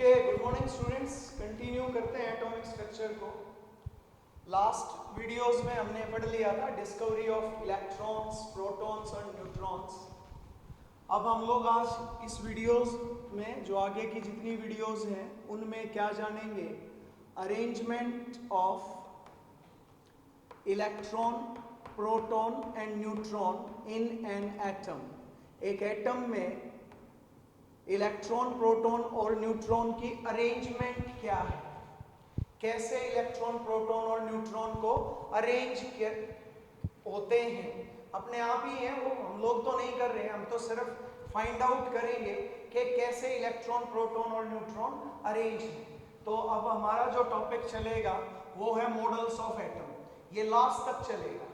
Okay, good morning students. Continue करते हैं atomic structure को। लास्ट वीडियोस में हमने पढ़ लिया था डिस्कवरी ऑफ इलेक्ट्रॉन्स, प्रोटॉन्स और न्यूट्रॉन्स। अब हम लोग आज इस वीडियोस में जो आगे की जितनी वीडियोस हैं उनमें क्या जानेंगे, arrangement of electron, proton and neutron in an atom. एक एटम में इलेक्ट्रॉन, प्रोटॉन और न्यूट्रॉन की अरेंजमेंट क्या है, कैसे इलेक्ट्रॉन, प्रोटॉन और न्यूट्रॉन को अरेंज होते हैं, अपने आप ही है वो, हम लोग तो नहीं कर रहे हैं, हम तो सिर्फ फाइंड आउट करेंगे कि कैसे इलेक्ट्रॉन, प्रोटॉन और न्यूट्रॉन अरेंज है। तो अब हमारा जो टॉपिक चलेगा वो है मॉडल्स ऑफ एटम। ये लास्ट तक चलेगा,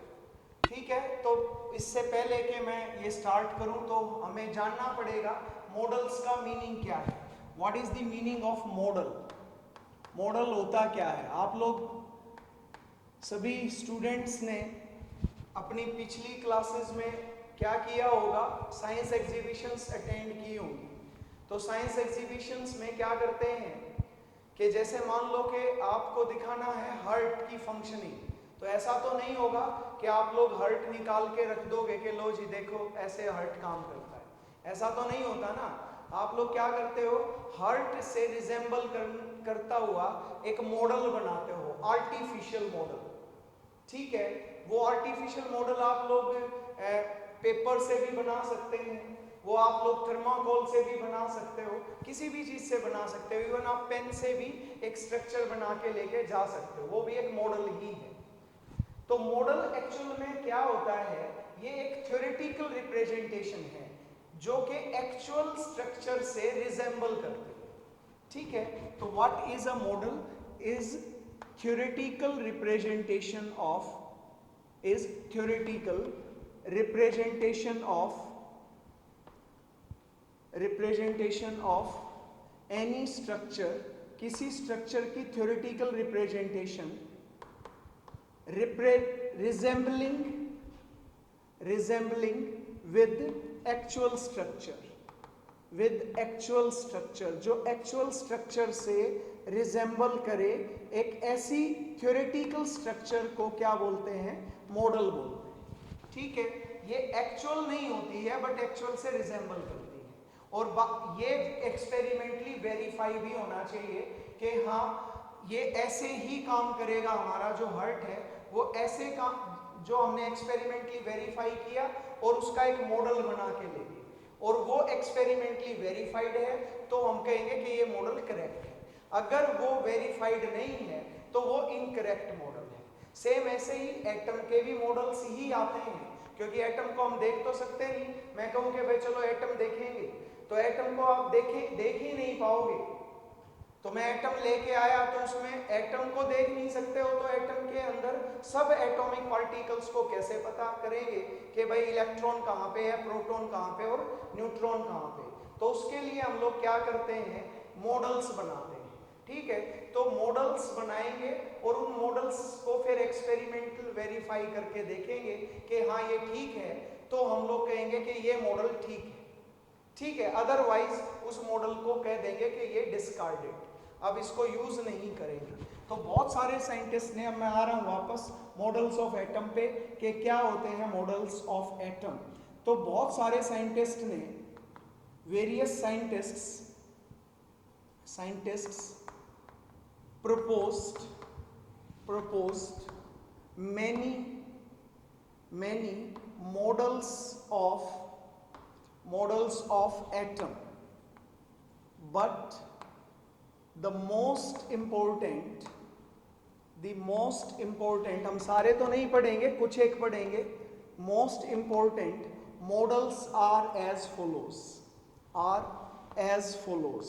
ठीक है। तो इससे पहले कि मैं ये स्टार्ट करूं तो हमें जानना पड़ेगा मॉडल्स का मीनिंग क्या है। What is the meaning of model? Model होता क्या है? आप लोग सभी स्टूडेंट्स ने अपनी पिछली क्लासेस में क्या किया होगा, साइंस एग्जीबिशंस अटेंड की होंगी। तो साइंस एग्जीबिशंस में क्या करते हैं कि जैसे मान लो कि आपको दिखाना है हार्ट की फंक्शनिंग, तो ऐसा तो नहीं होगा कि आप लोग हार्ट निकाल के रख दोगे कि लो जी देखो ऐसे हार्ट काम करता है, ऐसा तो नहीं होता ना। आप लोग क्या करते हो, हार्ट से रिजेंबल करता हुआ एक मॉडल बनाते हो, आर्टिफिशियल मॉडल, ठीक है। वो आर्टिफिशियल मॉडल आप लोग पेपर से भी बना सकते हैं, वो आप लोग थर्माकोल से भी बना सकते हो, किसी भी चीज से बना सकते हो, इवन आप पेन से भी एक स्ट्रक्चर बना के लेके जा सकते हो, वो भी एक मॉडल ही है। तो मॉडल एक्चुअल में क्या होता है, ये एक थ्योरेटिकल रिप्रेजेंटेशन है जो कि एक्चुअल स्ट्रक्चर से रिजेंबल करते हैं, ठीक है। तो what is a model? Is theoretical representation of is theoretical representation of any structure, किसी स्ट्रक्चर की theoretical representation resembling with actual structure, जो एक्चुअल स्ट्रक्चर से रिजेंबल करे, एक ऐसी थ्योरेटिकल स्ट्रक्चर को क्या बोलते हैं, मॉडल बोलते हैं, ठीक है। ये एक्चुअल नहीं होती है बट एक्चुअल से रिजेंबल करती है, और ये एक्सपेरिमेंटली वेरीफाई भी होना चाहिए कि हाँ ये ऐसे ही काम करेगा, हमारा जो हार्ट है वो ऐसे काम, जो हमने एक्सपेरिमेंटली वेरीफाई किया और उसका एक मॉडल बना के ले लिया और वो एक्सपेरिमेंटली वेरीफाइड है, तो हम कहेंगे कि ये मॉडल करेक्ट है। अगर वो वेरीफाइड नहीं है तो वो इनकरेक्ट मॉडल है। सेम ऐसे ही एटम के भी मॉडल्स ही आते हैं, क्योंकि एटम को हम देख तो सकते नहीं। मैं कहूँ कि भाई चलो एटम देखेंगे, तो एटम को आप देख ही नहीं पाओगे। तो मैं एटम लेके आया तो उसमें एटम को देख नहीं सकते हो, तो एटम के अंदर सब एटॉमिक पार्टिकल्स को कैसे पता करेंगे कि भाई इलेक्ट्रॉन कहाँ पे है, प्रोटॉन कहाँ पे और न्यूट्रॉन कहाँ पे। तो उसके लिए हम लोग क्या करते हैं, मॉडल्स बनाते हैं, ठीक है। तो मॉडल्स बनाएंगे और उन मॉडल्स को फिर एक्सपेरिमेंटल वेरीफाई करके देखेंगे कि हाँ ये ठीक है, तो हम लोग कहेंगे कि ये मॉडल ठीक है, ठीक है। अदरवाइज उस मॉडल को कह देंगे कि ये डिस्कार्डेड, अब इसको यूज नहीं करेंगे। तो बहुत सारे साइंटिस्ट ने, अब मैं आ रहा हूं वापस मॉडल्स ऑफ एटम पे कि क्या होते हैं मॉडल्स ऑफ एटम। तो बहुत सारे साइंटिस्ट ने, various scientists proposed many models of atom, but the most important, हम सारे तो नहीं पढ़ेंगे, कुछ एक पढ़ेंगे, most important models are as follows.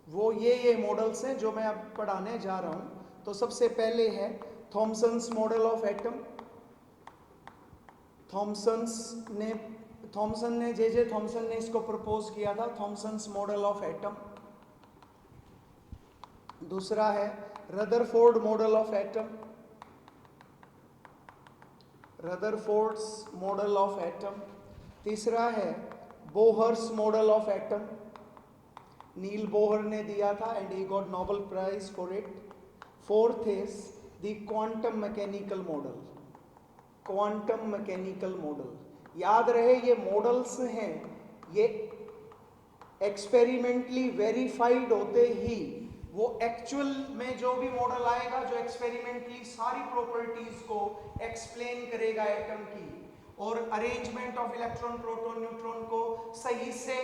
वो ये मॉडल्स हैं जो मैं अब पढ़ाने जा रहा हूं। तो सबसे पहले है Thomson's model of atom. Thomson ने जे थॉमसन ने इसको प्रपोज किया था, थॉमसन्स मॉडल ऑफ एटम। दूसरा है Rutherford model of atom, Rutherford's model of atom. तीसरा है Bohr's model of atom. Niels Bohr ने दिया था and he got Nobel prize for it. Fourth is the quantum mechanical model. Quantum mechanical model याद रहे ये मॉडल्स हैं, ये एक्सपेरिमेंटली वेरीफाइड होते ही वो एक्चुअल में जो भी मॉडल आएगा जो एक्सपेरिमेंटली सारी प्रॉपर्टीज को एक्सप्लेन करेगा एटम की और arrangement of electron proton neutron को सही से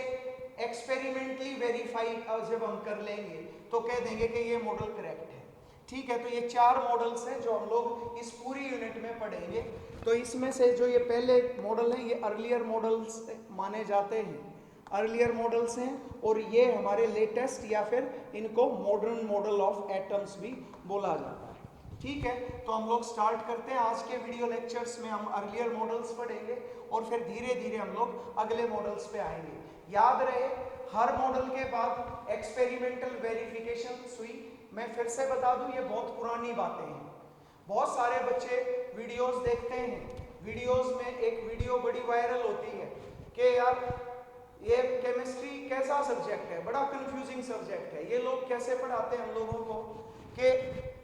एक्सपेरिमेंटली वेरीफाई जब हम कर लेंगे तो कह देंगे कि ये मॉडल करेक्ट है। ठीक है, तो ये 4 मॉडल्स हैं जो हम लोग इस पूरी यूनिट में पढ़ेंगे। तो इसमें से जो ये पहले मॉडल हैं ये अर्लियर मॉडल्स माने जाते हैं, अर्लियर मॉडल्स हैं और ये हमारे लेटेस्ट या फिर इनको मॉडर्न मॉडल ऑफ एटम्स भी बोला जाता है। ठीक है, तो हम लोग स्टार्ट करते हैं। आज के वीडियो लेक्चर्स में हम अर्लियर मॉडल्स पढ़ेंगे और फिर धीरे धीरे हम लोग अगले मॉडल्स पे आएंगे। याद रहे हर मॉडल के बाद एक्सपेरिमेंटल वेरिफिकेशन हुई। मैं फिर से बता दूं ये बहुत पुरानी बातें हैं। बहुत सारे बच्चे वीडियोस देखते हैं, वीडियोस में एक वीडियो बड़ी वायरल होती है कि यार ये केमिस्ट्री कैसा सब्जेक्ट है, बड़ा कंफ्यूजिंग सब्जेक्ट है, ये लोग कैसे पढ़ाते हैं हम लोगों को कि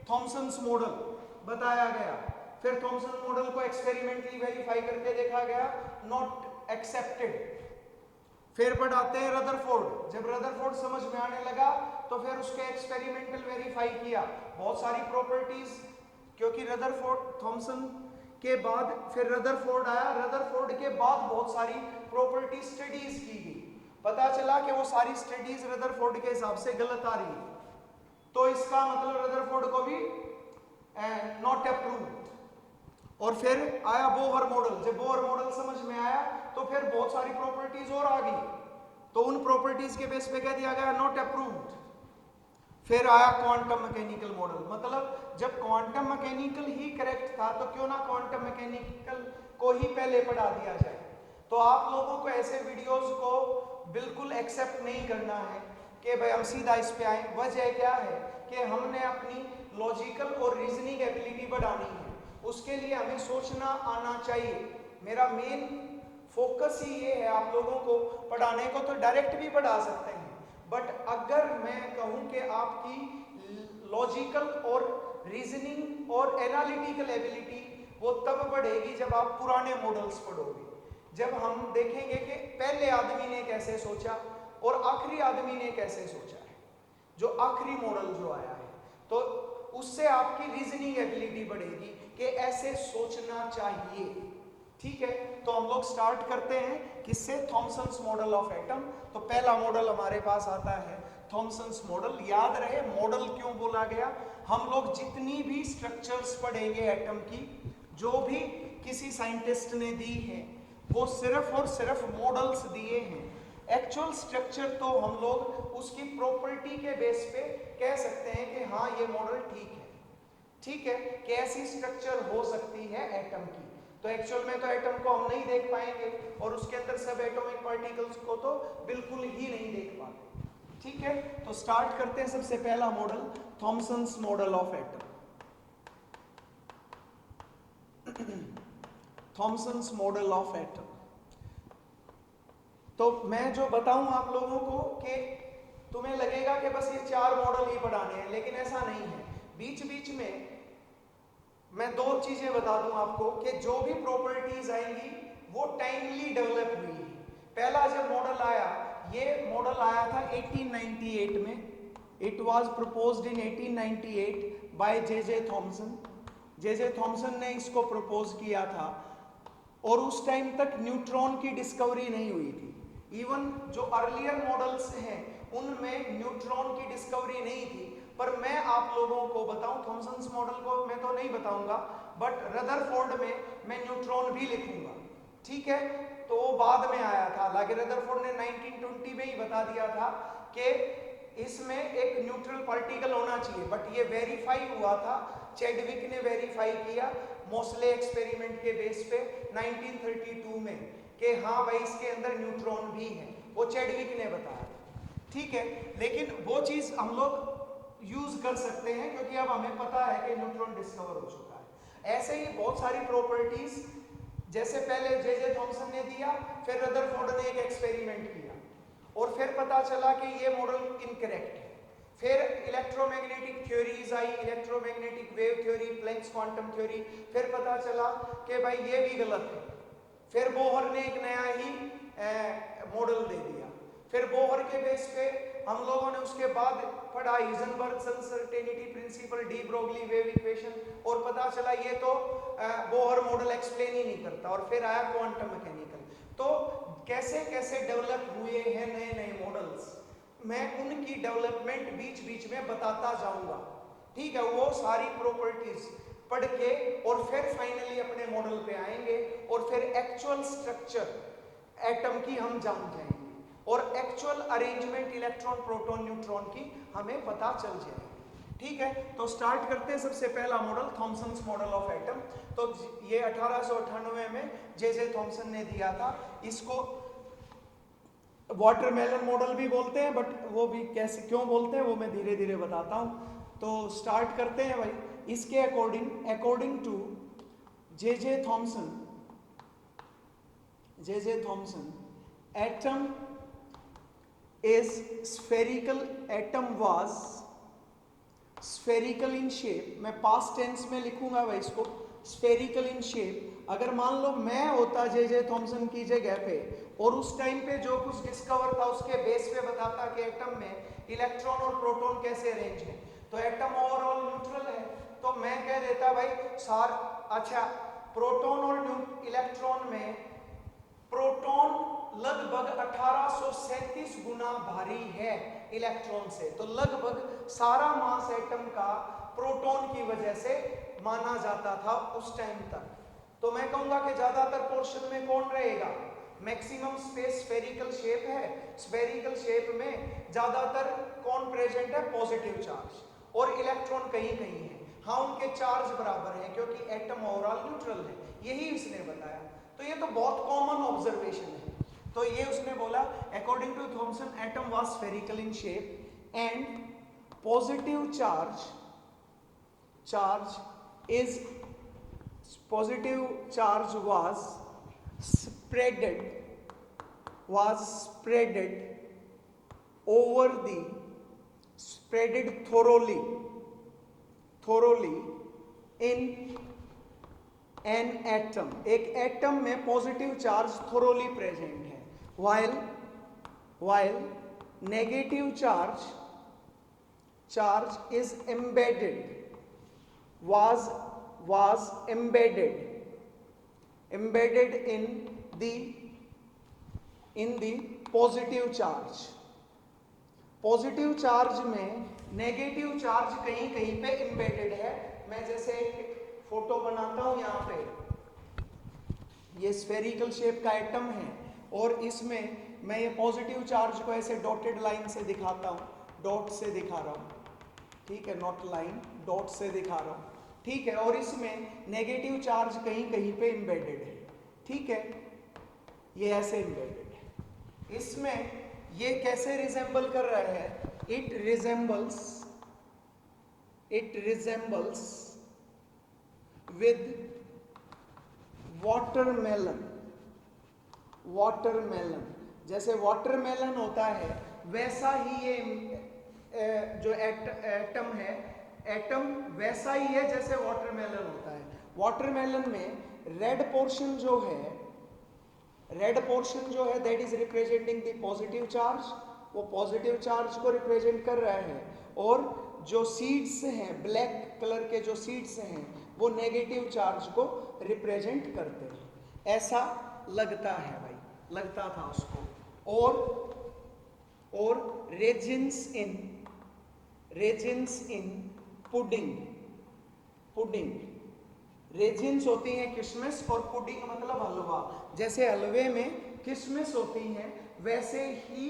थॉमसन्स मॉडल बताया गया, फिर थॉमसन मॉडल को एक्सपेरिमेंटली वेरीफाई करके देखा गया, नॉट एक्सेप्टेड। फिर पढ़ाते हैं रदरफोर्ड, जब रदरफोर्ड समझ में आने लगा तो फिर उसके एक्सपेरिमेंटल वेरीफाई किया, बहुत सारी प्रॉपर्टीज, क्योंकि रदरफोर्ड थॉमसन के बाद फिर रदरफोर्ड आया, रदरफोर्ड के बाद बहुत सारी प्रॉपर्टी स्टडीज की गई, पता चला कि वो सारी स्टडीज रदरफोर्ड के हिसाब से गलत आ रही है, तो इसका मतलब रदरफोर्ड को भी नॉट अप्रूव्ड। और फिर आया बोहर मॉडल, जब बोहर मॉडल समझ में आया तो फिर बहुत सारी प्रॉपर्टीज और आ गई, तो उन प्रॉपर्टीज के बेस पे कह दिया गया नॉट अप्रूव्ड। फिर आया क्वांटम मैकेनिकल मॉडल, मतलब जब क्वांटम मैकेनिकल ही करेक्ट था तो क्यों ना क्वांटम मैकेनिकल को ही पहले पढ़ा दिया जाए। तो आप लोगों को ऐसे वीडियोस को बिल्कुल एक्सेप्ट नहीं करना है कि भाई हम सीधा इस पे आए। वजह क्या है कि हमने अपनी लॉजिकल और रीजनिंग एबिलिटी बढ़ानी है, उसके लिए हमें सोचना आना चाहिए। मेरा मेन फोकस ही ये है, आप लोगों को पढ़ाने को तो डायरेक्ट भी पढ़ा सकते हैं, बट अगर मैं कहूं कि आपकी लॉजिकल और रीजनिंग और एनालिटिकल एबिलिटी वो तब बढ़ेगी जब आप पुराने मॉडल्स पढ़ोगे, जब हम देखेंगे कि पहले आदमी ने कैसे सोचा और आखिरी आदमी ने कैसे सोचा है, जो आखिरी मॉडल जो आया है, तो उससे आपकी रीजनिंग एबिलिटी बढ़ेगी कि ऐसे सोचना चाहिए। ठीक है, तो हम लोग स्टार्ट करते हैं किससे, थॉमसन्स मॉडल ऑफ एटम। तो पहला मॉडल हमारे पास आता है थॉमसन्स मॉडल। याद रहे मॉडल क्यों बोला गया, हम लोग जितनी भी स्ट्रक्चर्स पढ़ेंगे एटम की, जो भी किसी साइंटिस्ट ने दी है, वो सिर्फ और सिर्फ मॉडल्स दिए हैं। एक्चुअल स्ट्रक्चर तो हम लोग उसकी प्रॉपर्टी के बेस पे कह सकते हैं कि हाँ ये मॉडल ठीक है। ठीक है, कि ऐसी स्ट्रक्चर हो सकती है एटम की। तो एक्चुअल में तो एटम को हम नहीं देख पाएंगे और उसके अंदर सब एटॉमिक पार्टिकल्स को तो बिल्कुल ही नहीं देख पाते। ठीक है, तो स्टार्ट करते हैं। सबसे पहला model Thomson's model of atom. Thomson's model of atom. तो मैं जो बताऊं आप लोगों को कि तुम्हें लगेगा कि बस ये 4 मॉडल ही पढ़ाने हैं, लेकिन ऐसा नहीं है। बीच बीच में मैं 2 चीजें बता दूं आपको कि जो भी प्रॉपर्टीज आएंगी वो टाइमली डेवलप हुई है। पहला जब मॉडल आया, ये मॉडल आया था 1898 में। It was proposed in 1898 by J Thomson. J Thomson ने इसको प्रपोज किया था और उस टाइम तक न्यूट्रॉन की डिस्कवरी नहीं हुई थी। इवन जो अर्लियर मॉडल्स हैं उनमें न्यूट्रॉन की डिस्कवरी नहीं थी। पर मैं आप लोगों को बताऊं, थॉमसन्स मॉडल को मैं तो नहीं बताऊंगा, बट रदरफोर्ड में मैं न्यूट्रॉन भी लिखूंगा। ठीक है, तो वो बाद में आया था। हालांकि रदरफोर्ड ने 1920 में ही बता दिया था कि इसमें एक न्यूट्रल पार्टिकल होना चाहिए, बट ये वेरीफाई हुआ था, चैडविक ने वेरीफाई किया मोस्ले एक्सपेरिमेंट के बेस पे 1932 में कि हाँ भाई इसके अंदर न्यूट्रॉन भी है, वो चैडविक ने बताया। ठीक है, लेकिन वो चीज हम लोग यूज कर सकते हैं क्योंकि अब हमें पता है कि न्यूट्रॉन डिस्कवर हो चुका है। ऐसे ही बहुत सारी प्रॉपर्टीज, जैसे पहले जे थॉमसन ने दिया, फिर रदरफोर्ड ने एक एक्सपेरिमेंट किया और फिर पता चला कि ये मॉडल इनकरेक्ट है। फिर इलेक्ट्रोमैग्नेटिक थ्योरीज आई, electromagnetic wave theory, Planck's quantum theory, फिर पता चला कि भाई ये भी गलत है। फिर बोहर ने एक नया ही मॉडल दे दिया। फिर बोहर के बेस पे हम लोगों ने उसके बाद पढ़ा Heisenberg uncertainty principle, de Broglie wave equation, और पता चला ये तो बोहर मॉडल एक्सप्लेन ही नहीं करता। और फिर आया क्वांटम मैकेनिकल। तो कैसे कैसे डेवलप हुए हैं नए नए मॉडल्स, मैं उनकी डेवलपमेंट बीच बीच में बताता जाऊंगा, ठीक है। वो सारी प्रॉपर्टीज पढ़ के और फिर फाइनली अपने मॉडल पे आएंगे और फिर एक्चुअल स्ट्रक्चर एटम की हम जान जाएंगे और actual arrangement electron proton neutron की हमें पता चल जाएगी, ठीक है। तो स्टार्ट करते हैं। सबसे पहला model Thomson's model of atom. तो ये 1898 में जे थॉमसन ने दिया था। इसको वाटरमेलन मॉडल भी बोलते हैं, बट वो भी कैसे क्यों बोलते हैं वो मैं धीरे धीरे बताता हूं। तो स्टार्ट करते हैं भाई। इसके according to J Thomson atom is spherical, atom was spherical in shape. मैं पास्ट टेंस में लिखूंगा भाई इसको, स्फेरिकल इन शेप। अगर मान लो मैं होता जे थॉमसन की जगह पे और उस टाइम पे जो कुछ डिस्कवर था उसके बेस पे बताता कि एटम में इलेक्ट्रॉन और प्रोटॉन कैसे अरेंज है, तो एटम ओवरऑल न्यूट्रल है। तो मैं कह देता भाई अच्छा प्रोटॉन और इलेक्ट्रॉन में प्रोटॉन लगभग 1837 गुना भारी है इलेक्ट्रॉन से। तो लगभग सारा मास एटम का प्रोटॉन की वजह से माना जाता था उस टाइम तक। तो मैं कहूंगा कि ज्यादातर पोर्शन में कौन रहेगा, मैक्सिमम स्पेस स्फेरिकल शेप है। स्फेरिकल शेप में ज्यादातर कौन प्रेजेंट है, पॉजिटिव चार्ज, और इलेक्ट्रॉन कहीं कहीं है। हाँ उनके चार्ज बराबर है क्योंकि एटम ओवरऑल न्यूट्रल है, यही उसने बताया। तो ये तो बहुत कॉमन ऑब्जर्वेशन है। तो ये उसने बोला according to Thomson atom was spherical in shape and positive charge was spreaded thoroughly in an atom। एक एटम में पॉजिटिव चार्ज थोरोली प्रेजेंट है, while negative charge is was embedded in the positive charge. Positive charge में negative charge कहीं कहीं पे embedded है। मैं जैसे एक फोटो बनाता हूं, यहाँ पे ये स्फेरिकल शेप का एटम है और इसमें मैं ये पॉजिटिव चार्ज को ऐसे डॉटेड लाइन से दिखाता हूं, डॉट से दिखा रहा हूं, ठीक है, नॉट लाइन, डॉट से दिखा रहा हूं, ठीक है। और इसमें नेगेटिव चार्ज कहीं कहीं पे एम्बेडेड है, ठीक है, ये ऐसे एम्बेडेड है। इसमें ये कैसे रिजेंबल कर रहा है, इट रिजेंबल्स with watermelon। जैसे वाटरमेलन होता है वैसा ही ये जो एटम है, एटम वैसा ही है जैसे वाटरमेलन होता है। वाटरमेलन में रेड पोर्शन जो है that is representing the positive charge, वो पॉजिटिव चार्ज को रिप्रेजेंट कर रहा है। और जो सीड्स हैं, ब्लैक कलर के जो सीड्स हैं, वो नेगेटिव चार्ज को रिप्रेजेंट करते हैं। ऐसा लगता है भाई, लगता था उसको। और रेजिन्स इन पुडिंग। रेजिन्स होती हैं किशमिश और पुडिंग मतलब हलवा। जैसे हलवे में किशमिश होती हैं वैसे ही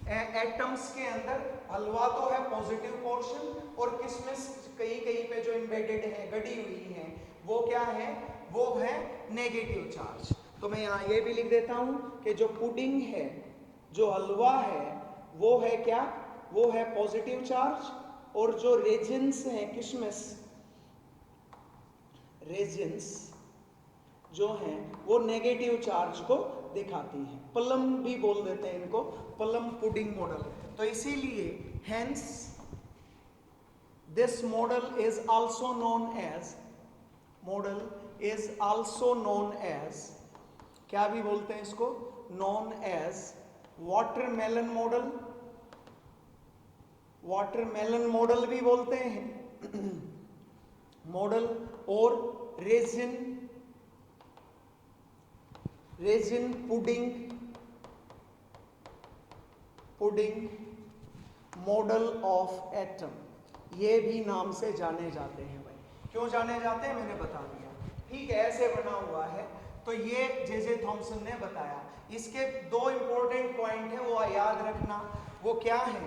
एटम्स के अंदर हलवा तो है पॉजिटिव पोर्शन और किशमिश कहीं कहीं पे जो एम्बेडेड है, गड़ी हुई है, वो क्या है, वो है नेगेटिव चार्ज। तो मैं यहाँ ये भी लिख देता हूं कि जो पुडिंग है, जो हलवा है, वो है क्या, वो है पॉजिटिव चार्ज, और जो रेजिन्स हैं किशमिश, रेजिन्स जो हैं वो नेगेटिव चार्ज को दिखाती है। प्लम भी बोल देते हैं इनको, प्लम पुडिंग मॉडल। तो इसीलिए hence this model is also known as क्या भी बोलते हैं इसको, नोन एज वाटरमेलन मॉडल भी बोलते हैं मॉडल, और resin pudding model of atom, ये भी नाम से जाने जाते हैं। भाई क्यों जाने जाते हैं मैंने बता दिया, ठीक है, ऐसे बना हुआ है। तो ये जे थॉमसन ने बताया। इसके दो इंपॉर्टेंट पॉइंट है, वो याद रखना। वो क्या है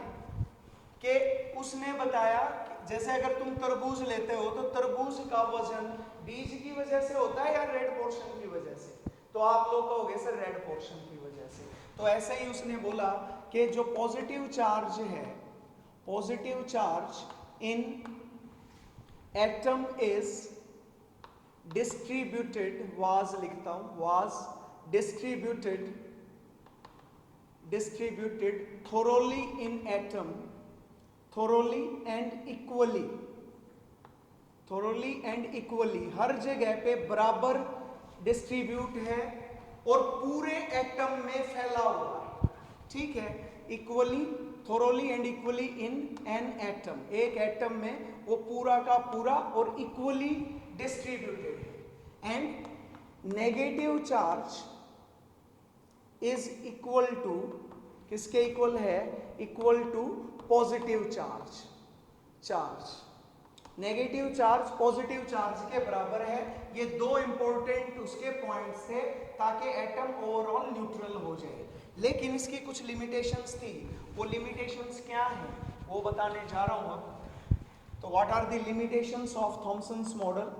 कि उसने बताया जैसे अगर तुम तरबूज लेते हो तो तरबूज का वजन बीज की वजह से होता है या रेड पोर्शन की वजह से, तो आप लोग कहोगे सर रेड पोर्शन की वजह से। तो ऐसे ही उसने बोला कि जो पॉजिटिव चार्ज है, positive charge in atom is distributed, was लिखता हूं, was distributed thoroughly in atom, thoroughly and equally, हर जगह पे बराबर डिस्ट्रीब्यूट है और पूरे एटम में फैला हुआ है, ठीक है। Equally, thoroughly and equally in an atom, एक एटम में वो पूरा का पूरा और इक्वली डिस्ट्रीब्यूटेड है। And negative charge is equal to, किसके इक्वल है, equal to positive charge. Negative charge positive charge के बराबर है। ये दो इंपॉर्टेंट उसके पॉइंट्स थे ताकि एटम ओवरऑल न्यूट्रल हो जाए। लेकिन इसकी कुछ लिमिटेशंस थी, वो लिमिटेशंस क्या हैं वो बताने जा रहा हूं अब। तो what are the limitations of Thomson's model?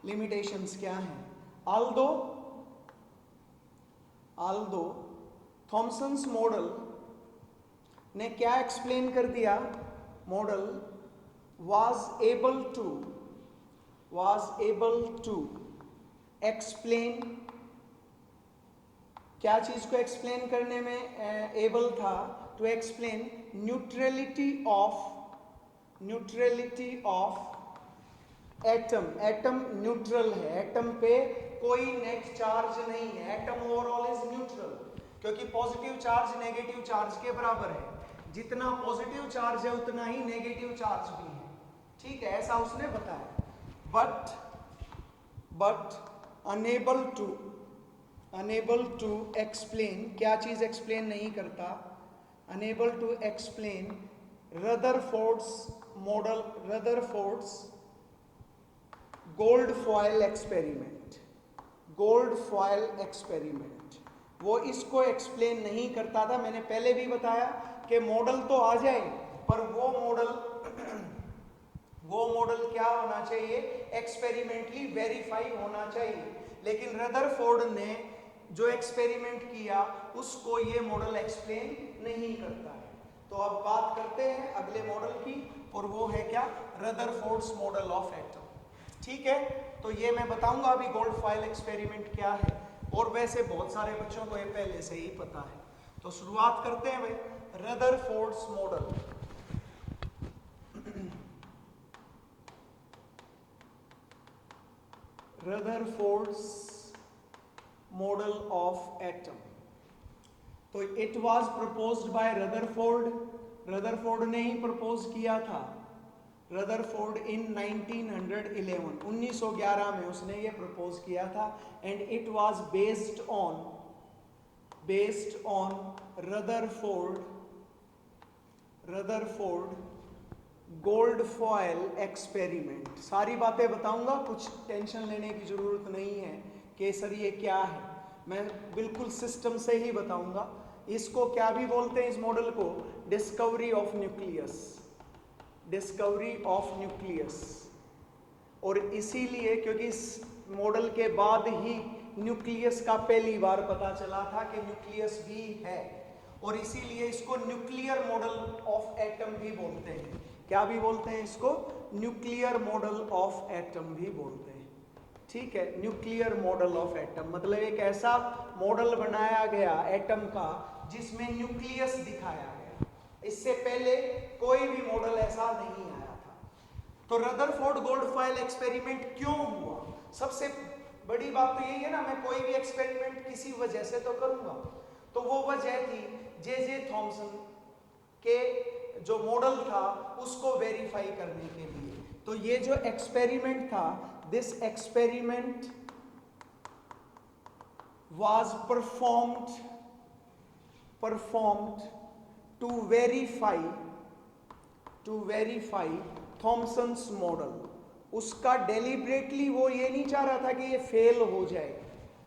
Limitations क्या हैं? although थॉमसन्स मॉडल ने क्या एक्सप्लेन कर दिया, model was able to explain, क्या चीज को एक्सप्लेन करने में एबल था, to explain neutrality of atom. Atom neutral है, एटम पे कोई नेट चार्ज नहीं है, एटम ओवरऑल इज न्यूट्रल, क्योंकि पॉजिटिव चार्ज नेगेटिव चार्ज के बराबर है। जितना पॉजिटिव चार्ज है उतना ही नेगेटिव चार्ज भी है, ठीक है, ऐसा उसने बताया। बट अनेबल टू एक्सप्लेन, क्या चीज एक्सप्लेन नहीं करता, unable to explain Rutherford's model, Rutherford's gold foil experiment, वो इसको एक्सप्लेन नहीं करता था। मैंने पहले भी बताया कि मॉडल तो आ जाए, पर वो मॉडल क्या होना चाहिए, एक्सपेरिमेंटली वेरीफाई होना चाहिए। लेकिन रदरफोर्ड ने जो एक्सपेरिमेंट किया उसको ये मॉडल एक्सप्लेन नहीं करता है। तो अब बात करते हैं अगले मॉडल की, और वो है क्या, रदरफोर्ड्स मॉडल ऑफ एटम, ठीक है। तो ये मैं बताऊंगा अभी गोल्ड फॉयल एक्सपेरिमेंट क्या है, और वैसे बहुत सारे बच्चों को ये पहले से ही पता है। तो शुरुआत करते हैं भाई, Rutherford's model. Rutherford's model of atom, तो it was proposed by Rutherford ने ही प्रपोज किया था। रदरफोर्ड इन 1911 में उसने ये प्रपोज किया था। And it was based on Rutherford gold foil experiment. सारी बातें बताऊंगा, कुछ टेंशन लेने की जरूरत नहीं है कि सर ये क्या है, मैं बिल्कुल सिस्टम से ही बताऊंगा। इसको क्या भी बोलते हैं, इस मॉडल को डिस्कवरी ऑफ न्यूक्लियस। और इसीलिए क्योंकि इस मॉडल के बाद ही न्यूक्लियस का पहली बार पता चला था कि न्यूक्लियस भी है, और इसीलिए इसको न्यूक्लियर मॉडल ऑफ एटम भी बोलते हैं। क्या भी बोलते हैं इसको, न्यूक्लियर मॉडल ऑफ एटम भी बोलते हैं, ठीक है, न्यूक्लियर मॉडल ऑफ एटम मतलब एक ऐसा मॉडल बनाया गया एटम का जिसमें न्यूक्लियस दिखाया गया। इससे पहले कोई भी मॉडल ऐसा नहीं आया था। तो रदरफोर्ड गोल्डफॉयल एक्सपेरिमेंट क्यों हुआ? सबसे बड़ी बात तो यही है ना, मैं कोई भी एक्सपेरिमेंट किसी वजह से तो करूंगा। तो वो वजह थी जे थॉमसन के जो मॉडल था उसको वेरीफाई करने के लिए। तो ये जो एक्सपेरिमेंट था, this experiment was performed to verify Thomson's model. उसका डेलिबरेटली वो ये नहीं चाह रहा था कि ये फेल हो जाए,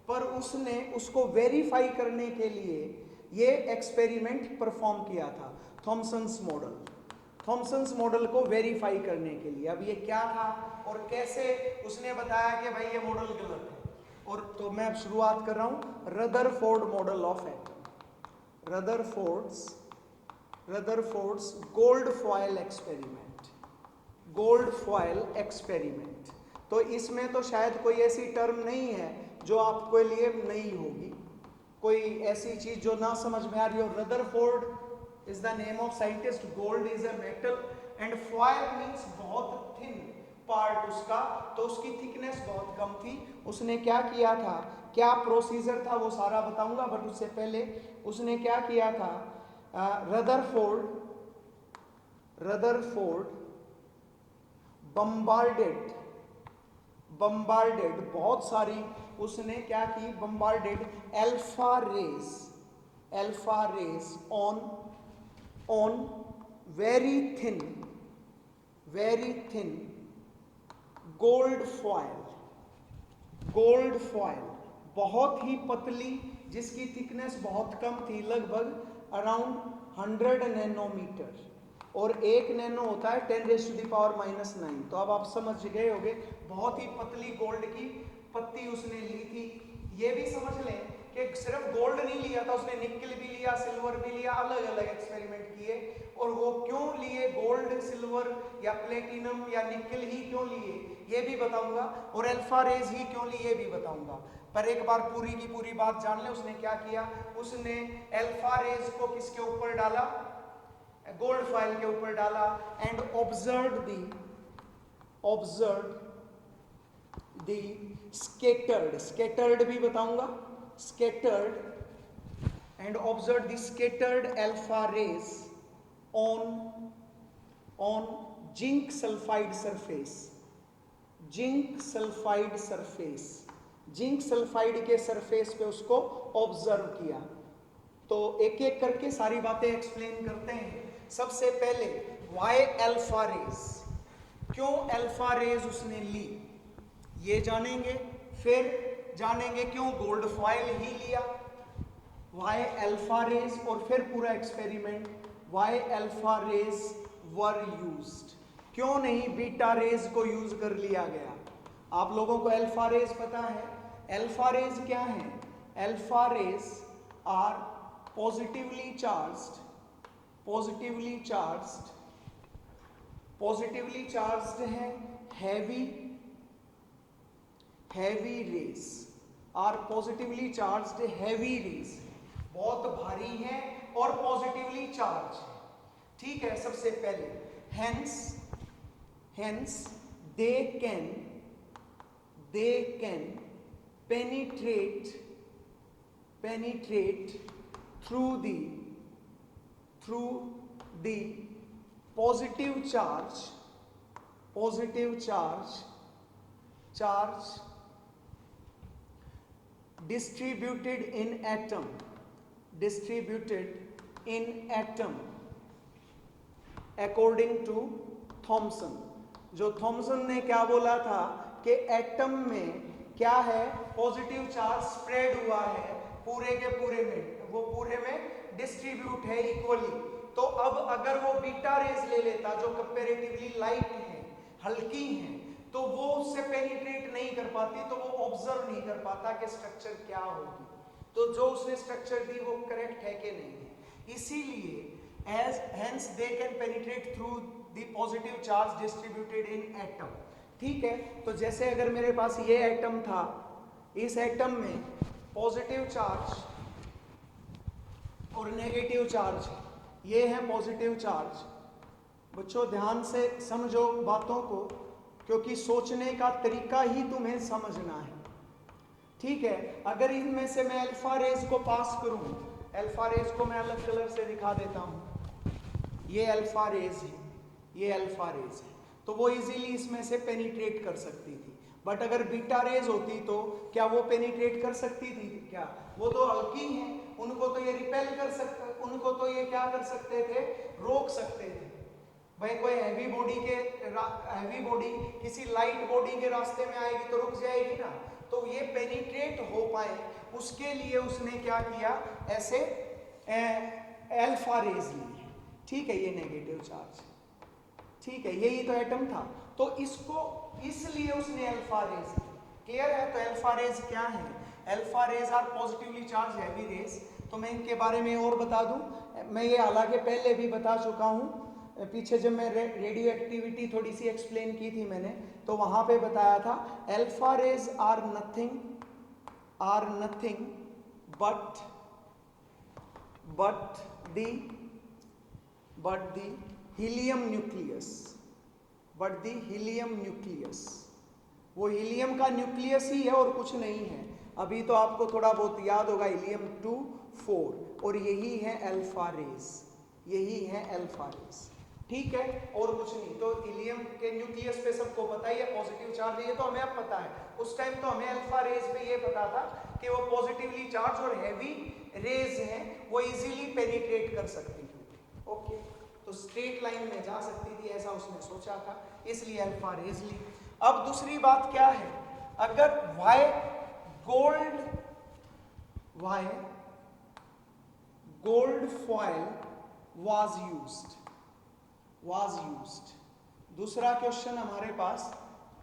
पर उसने उसको वेरीफाई करने के लिए ये एक्सपेरिमेंट परफॉर्म किया था, थॉमसन्स मॉडल को वेरीफाई करने के लिए। अब ये क्या था और कैसे उसने बताया कि भाई ये मॉडल गलत है। और तो मैं अब शुरुआत कर रहा हूं Rutherford model of atom, Rutherford's gold foil experiment. तो इसमें तो शायद कोई ऐसी टर्म नहीं है जो आपके लिए नई होगी, कोई ऐसी चीज जो ना समझ में आ रही हो। Rutherford is the name of scientist, gold is a metal and foil means बहुत thin पार्ट उसका, तो उसकी थिकनेस बहुत कम थी। उसने क्या किया था, क्या प्रोसीजर था वो सारा बताऊंगा, बट उससे पहले उसने क्या किया था, रदरफोर्ड बम्बार्डेड बहुत सारी, उसने क्या की, bombarded alpha rays on very thin gold foil बहुत ही पतली, जिसकी थिकनेस बहुत कम थी, लगभग अराउंड 100 नैनोमीटर, और 1 नैनो होता है 10⁻⁹। तो अब आप समझ गए होंगे, बहुत ही पतली गोल्ड की पत्ती उसने ली थी। ये भी समझ लें कि सिर्फ गोल्ड नहीं लिया था उसने, निकल भी लिया, सिल्वर भी लिया, अलग अलग एक्सपेरिमेंट किए। और वो क्यों लिए, गोल्ड, सिल्वर या प्लेटिनम या निकल ही क्यों लिए ये भी बताऊंगा, और अल्फा रेज ही क्यों लिए ये भी बताऊंगा। पर एक बार पूरी की पूरी बात जान ले, उसने क्या किया, उसने अल्फा रेज को किसके ऊपर डाला, गोल्ड फॉयल के ऊपर डाला, एंड ऑब्जर्व द स्केटर्ड भी बताऊंगा, and observed the scattered alpha rays on zinc sulfide surface, zinc sulphide के सरफेस पे उसको ऑब्जर्व किया। तो एक एक करके सारी बातें एक्सप्लेन करते हैं। सबसे पहले वाई अल्फा रेज, क्यों अल्फा रेज उसने ली ये जानेंगे, फिर जानेंगे क्यों गोल्ड फॉयल ही लिया, वाई अल्फा रेज, और फिर पूरा experiment why alpha rays were used, क्यों नहीं बीटा रेज को यूज कर लिया गया। आप लोगों को अल्फा रेज पता है, अल्फा रेज क्या है, alpha rays are positively charged है, heavy rays are positively charged, heavy rays बहुत भारी है और पॉजिटिवली चार्ज है, ठीक है। सबसे पहले hence they can penetrate through the positive charge distributed in atom according to Thomson. जो थॉमसन ने क्या बोला था कि एटम में क्या है, पॉजिटिव चार्ज स्प्रेड हुआ है पूरे के पूरे में, वो पूरे में डिस्ट्रीब्यूट है इक्वली। तो अब अगर वो बीटा रेज ले लेता जो कंपैरेटिवली लाइट है, हल्की है, तो वो उससे पेनिट्रेट नहीं कर पाती, तो वो ऑब्जर्व नहीं कर पाता कि स्ट्रक्चर क्या होगी। तो जो उसने स्ट्रक्चर दी वो करेक्ट है कि नहीं है, इसीलिए hence they can penetrate through the positive charge distributed in atom। ठीक है, तो जैसे अगर मेरे पास ये एटम था, इस एटम में पॉजिटिव चार्ज और नेगेटिव चार्ज, ये है पॉजिटिव चार्ज। बच्चों ध्यान से समझो बातों को, क्योंकि सोचने का तरीका ही तुम्हें समझना है, ठीक है। अगर इनमें से मैं अल्फा रेज को पास करूं, अल्फा रेज को मैं अलग कलर से दिखा देता हूं, ये अल्फा रेज है, ये अल्फा रेज है, तो वो इजीली इसमें से पेनिट्रेट कर सकती थी। बट अगर बीटा रेज होती तो क्या वो पेनिट्रेट कर सकती थी? क्या वो तो हल्की हैं, उनको तो ये रिपेल कर सकते, उनको तो ये क्या कर सकते थे, रोक सकते थे। भाई कोई हैवी बॉडी किसी लाइट बॉडी के रास्ते में आएगी तो रुक जाएगी ना, तो ये पेनिट्रेट हो पाए उसके लिए उसने क्या किया, ऐसे अल्फा रेज ली, ठीक है, ये नेगेटिव चार्ज, ठीक है, यही तो एटम था, तो इसको इसलिए उसने अल्फा रेज ली। क्लियर है? तो अल्फा रेज क्या है? Alpha rays are positively charged heavy rays. तो मैं इनके बारे में और बता दूं, मैं ये हालांकि पहले भी बता चुका हूं, पीछे जब मैं रेडियो एक्टिविटी थोड़ी सी एक्सप्लेन की थी मैंने, तो वहां पे बताया था alpha rays are nothing but the helium nucleus, वो हीलियम का न्यूक्लियस ही है और कुछ नहीं है। अभी तो आपको थोड़ा बहुत याद होगा, हीलियम 2 4, और यही है अल्फा रेज, यही है अल्फा रेज, ठीक है, और कुछ नहीं। तो हीलियम के न्यूक्लियस पे सबको पता ही है पॉजिटिव चार्ज है, ये तो हमें अब पता है। उस टाइम तो हमें अल्फा रेज पे ये पता था कि वो पॉजिटिवली चार्ज और हैवी रेज हैं, वो इजीली पेनिट्रेट कर सकती थी। ओके, तो स्ट्रेट लाइन में जा सकती थी, ऐसा उसने सोचा था, इसलिए अल्फा रेज ली। अब दूसरी बात क्या है, अगर why gold foil was used। दूसरा क्वेश्चन हमारे पास,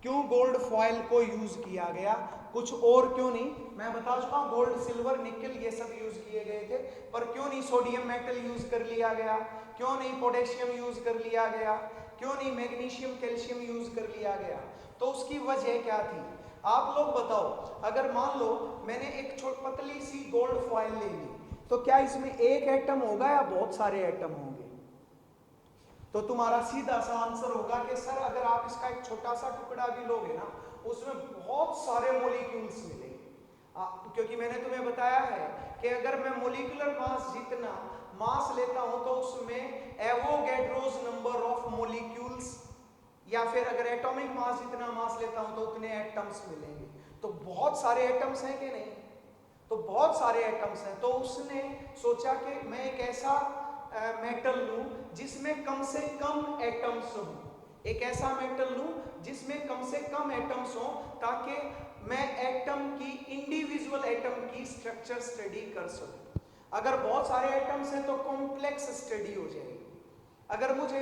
क्यों गोल्ड फॉयल को यूज किया गया, कुछ और क्यों नहीं। मैं बता चुका हूं गोल्ड सिल्वर निकल ये सब यूज किए गए थे, पर क्यों नहीं सोडियम मेटल यूज कर लिया गया, क्यों नहीं पोटेशियम यूज कर लिया गया, क्यों नहीं मैग्नीशियम कैल्शियम यूज कर लिया गया। तो उसकी वजह क्या थी, आप लोग बताओ। अगर मान लो मैंने एक पतली सी गोल्ड फॉयल ले ली, तो क्या इसमें एक एटम होगा या बहुत सारे एटम होंगे? तो तुम्हारा सीधा सा आंसर होगा कि सर अगर आप इसका एक छोटा सा टुकड़ा भी लोगे ना, उसमें बहुत सारे मॉलिक्यूल्स मिलेंगे। क्योंकि मैंने तुम्हें बताया है कि अगर मैं मॉलिक्यूलर मास जितना मास लेता हूं तो उसमें एवोगैड्रोस नंबर ऑफ मॉलिक्यूल्स, या फिर अगर एटॉमिक मास जितना मास लेता हूं तो उतने एटम्स मिलेंगे। तो बहुत सारे एटम्स हैं कि नहीं? तो बहुत सारे एटम्स हैं। तो उसने सोचा कि मैं एक ऐसा मेटल लूं जिसमें कम से कम एटम्स हो, एक ऐसा मेटल लूं जिसमें कम से कम एटम्स हो, ताकि मैं एटम की इंडिविजुअल एटम की स्ट्रक्चर स्टडी कर सकूं। अगर बहुत सारे एटम्स हैं तो कॉम्प्लेक्स स्टडी हो जाएगी। अगर मुझे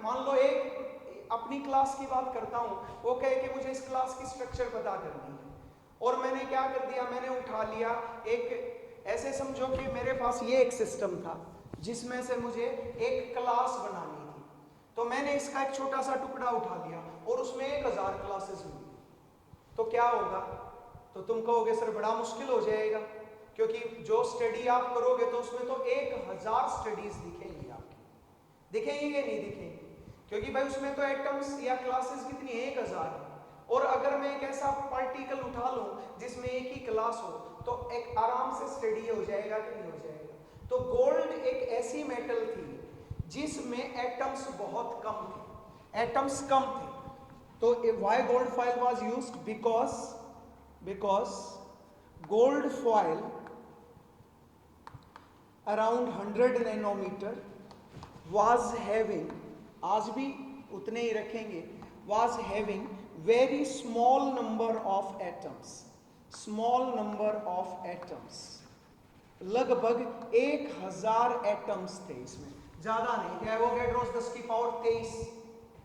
मान लो एक अपनी क्लास की बात करता हूं, वो कहे कि मुझे इस क्लास की स्ट्रक्चर पता करनी है, और मैंने क्या कर दिया, मैंने उठा लिया एक, ऐसे समझो कि मेरे पास ये एक सिस्टम था जिसमें से मुझे एक क्लास बनानी थी, तो मैंने इसका एक छोटा सा टुकड़ा उठा लिया और उसमें 1000 क्लासेस हुई, तो क्या होगा? तो तुम कहोगे सर बड़ा मुश्किल हो जाएगा, क्योंकि जो स्टडी आप करोगे तो उसमें तो 1000 स्टडीज दिखेंगी आपकी, दिखेंगी कि नहीं दिखेंगी? क्योंकि भाई उसमें तो एटम्स या क्लासेस कितनी है, 1000 है। और अगर मैं एक ऐसा पार्टिकल उठा लूं जिसमें एक ही क्लास हो, तो एक आराम से स्टडी हो जाएगा कि नहीं हो जाएगा? तो गोल्ड एक ऐसी मेटल थी जिसमें एटम्स बहुत कम थे, एटम्स कम थे। तो why gold foil was used? Because gold foil around 100 nanometer was having, आज भी उतने ही रखेंगे, was having very small number of atoms, small number of atoms, लगभग 1000 एटम्स थे इसमें, ज्यादा नहीं थे। एवोगैड्रोस 10 की पावर 23,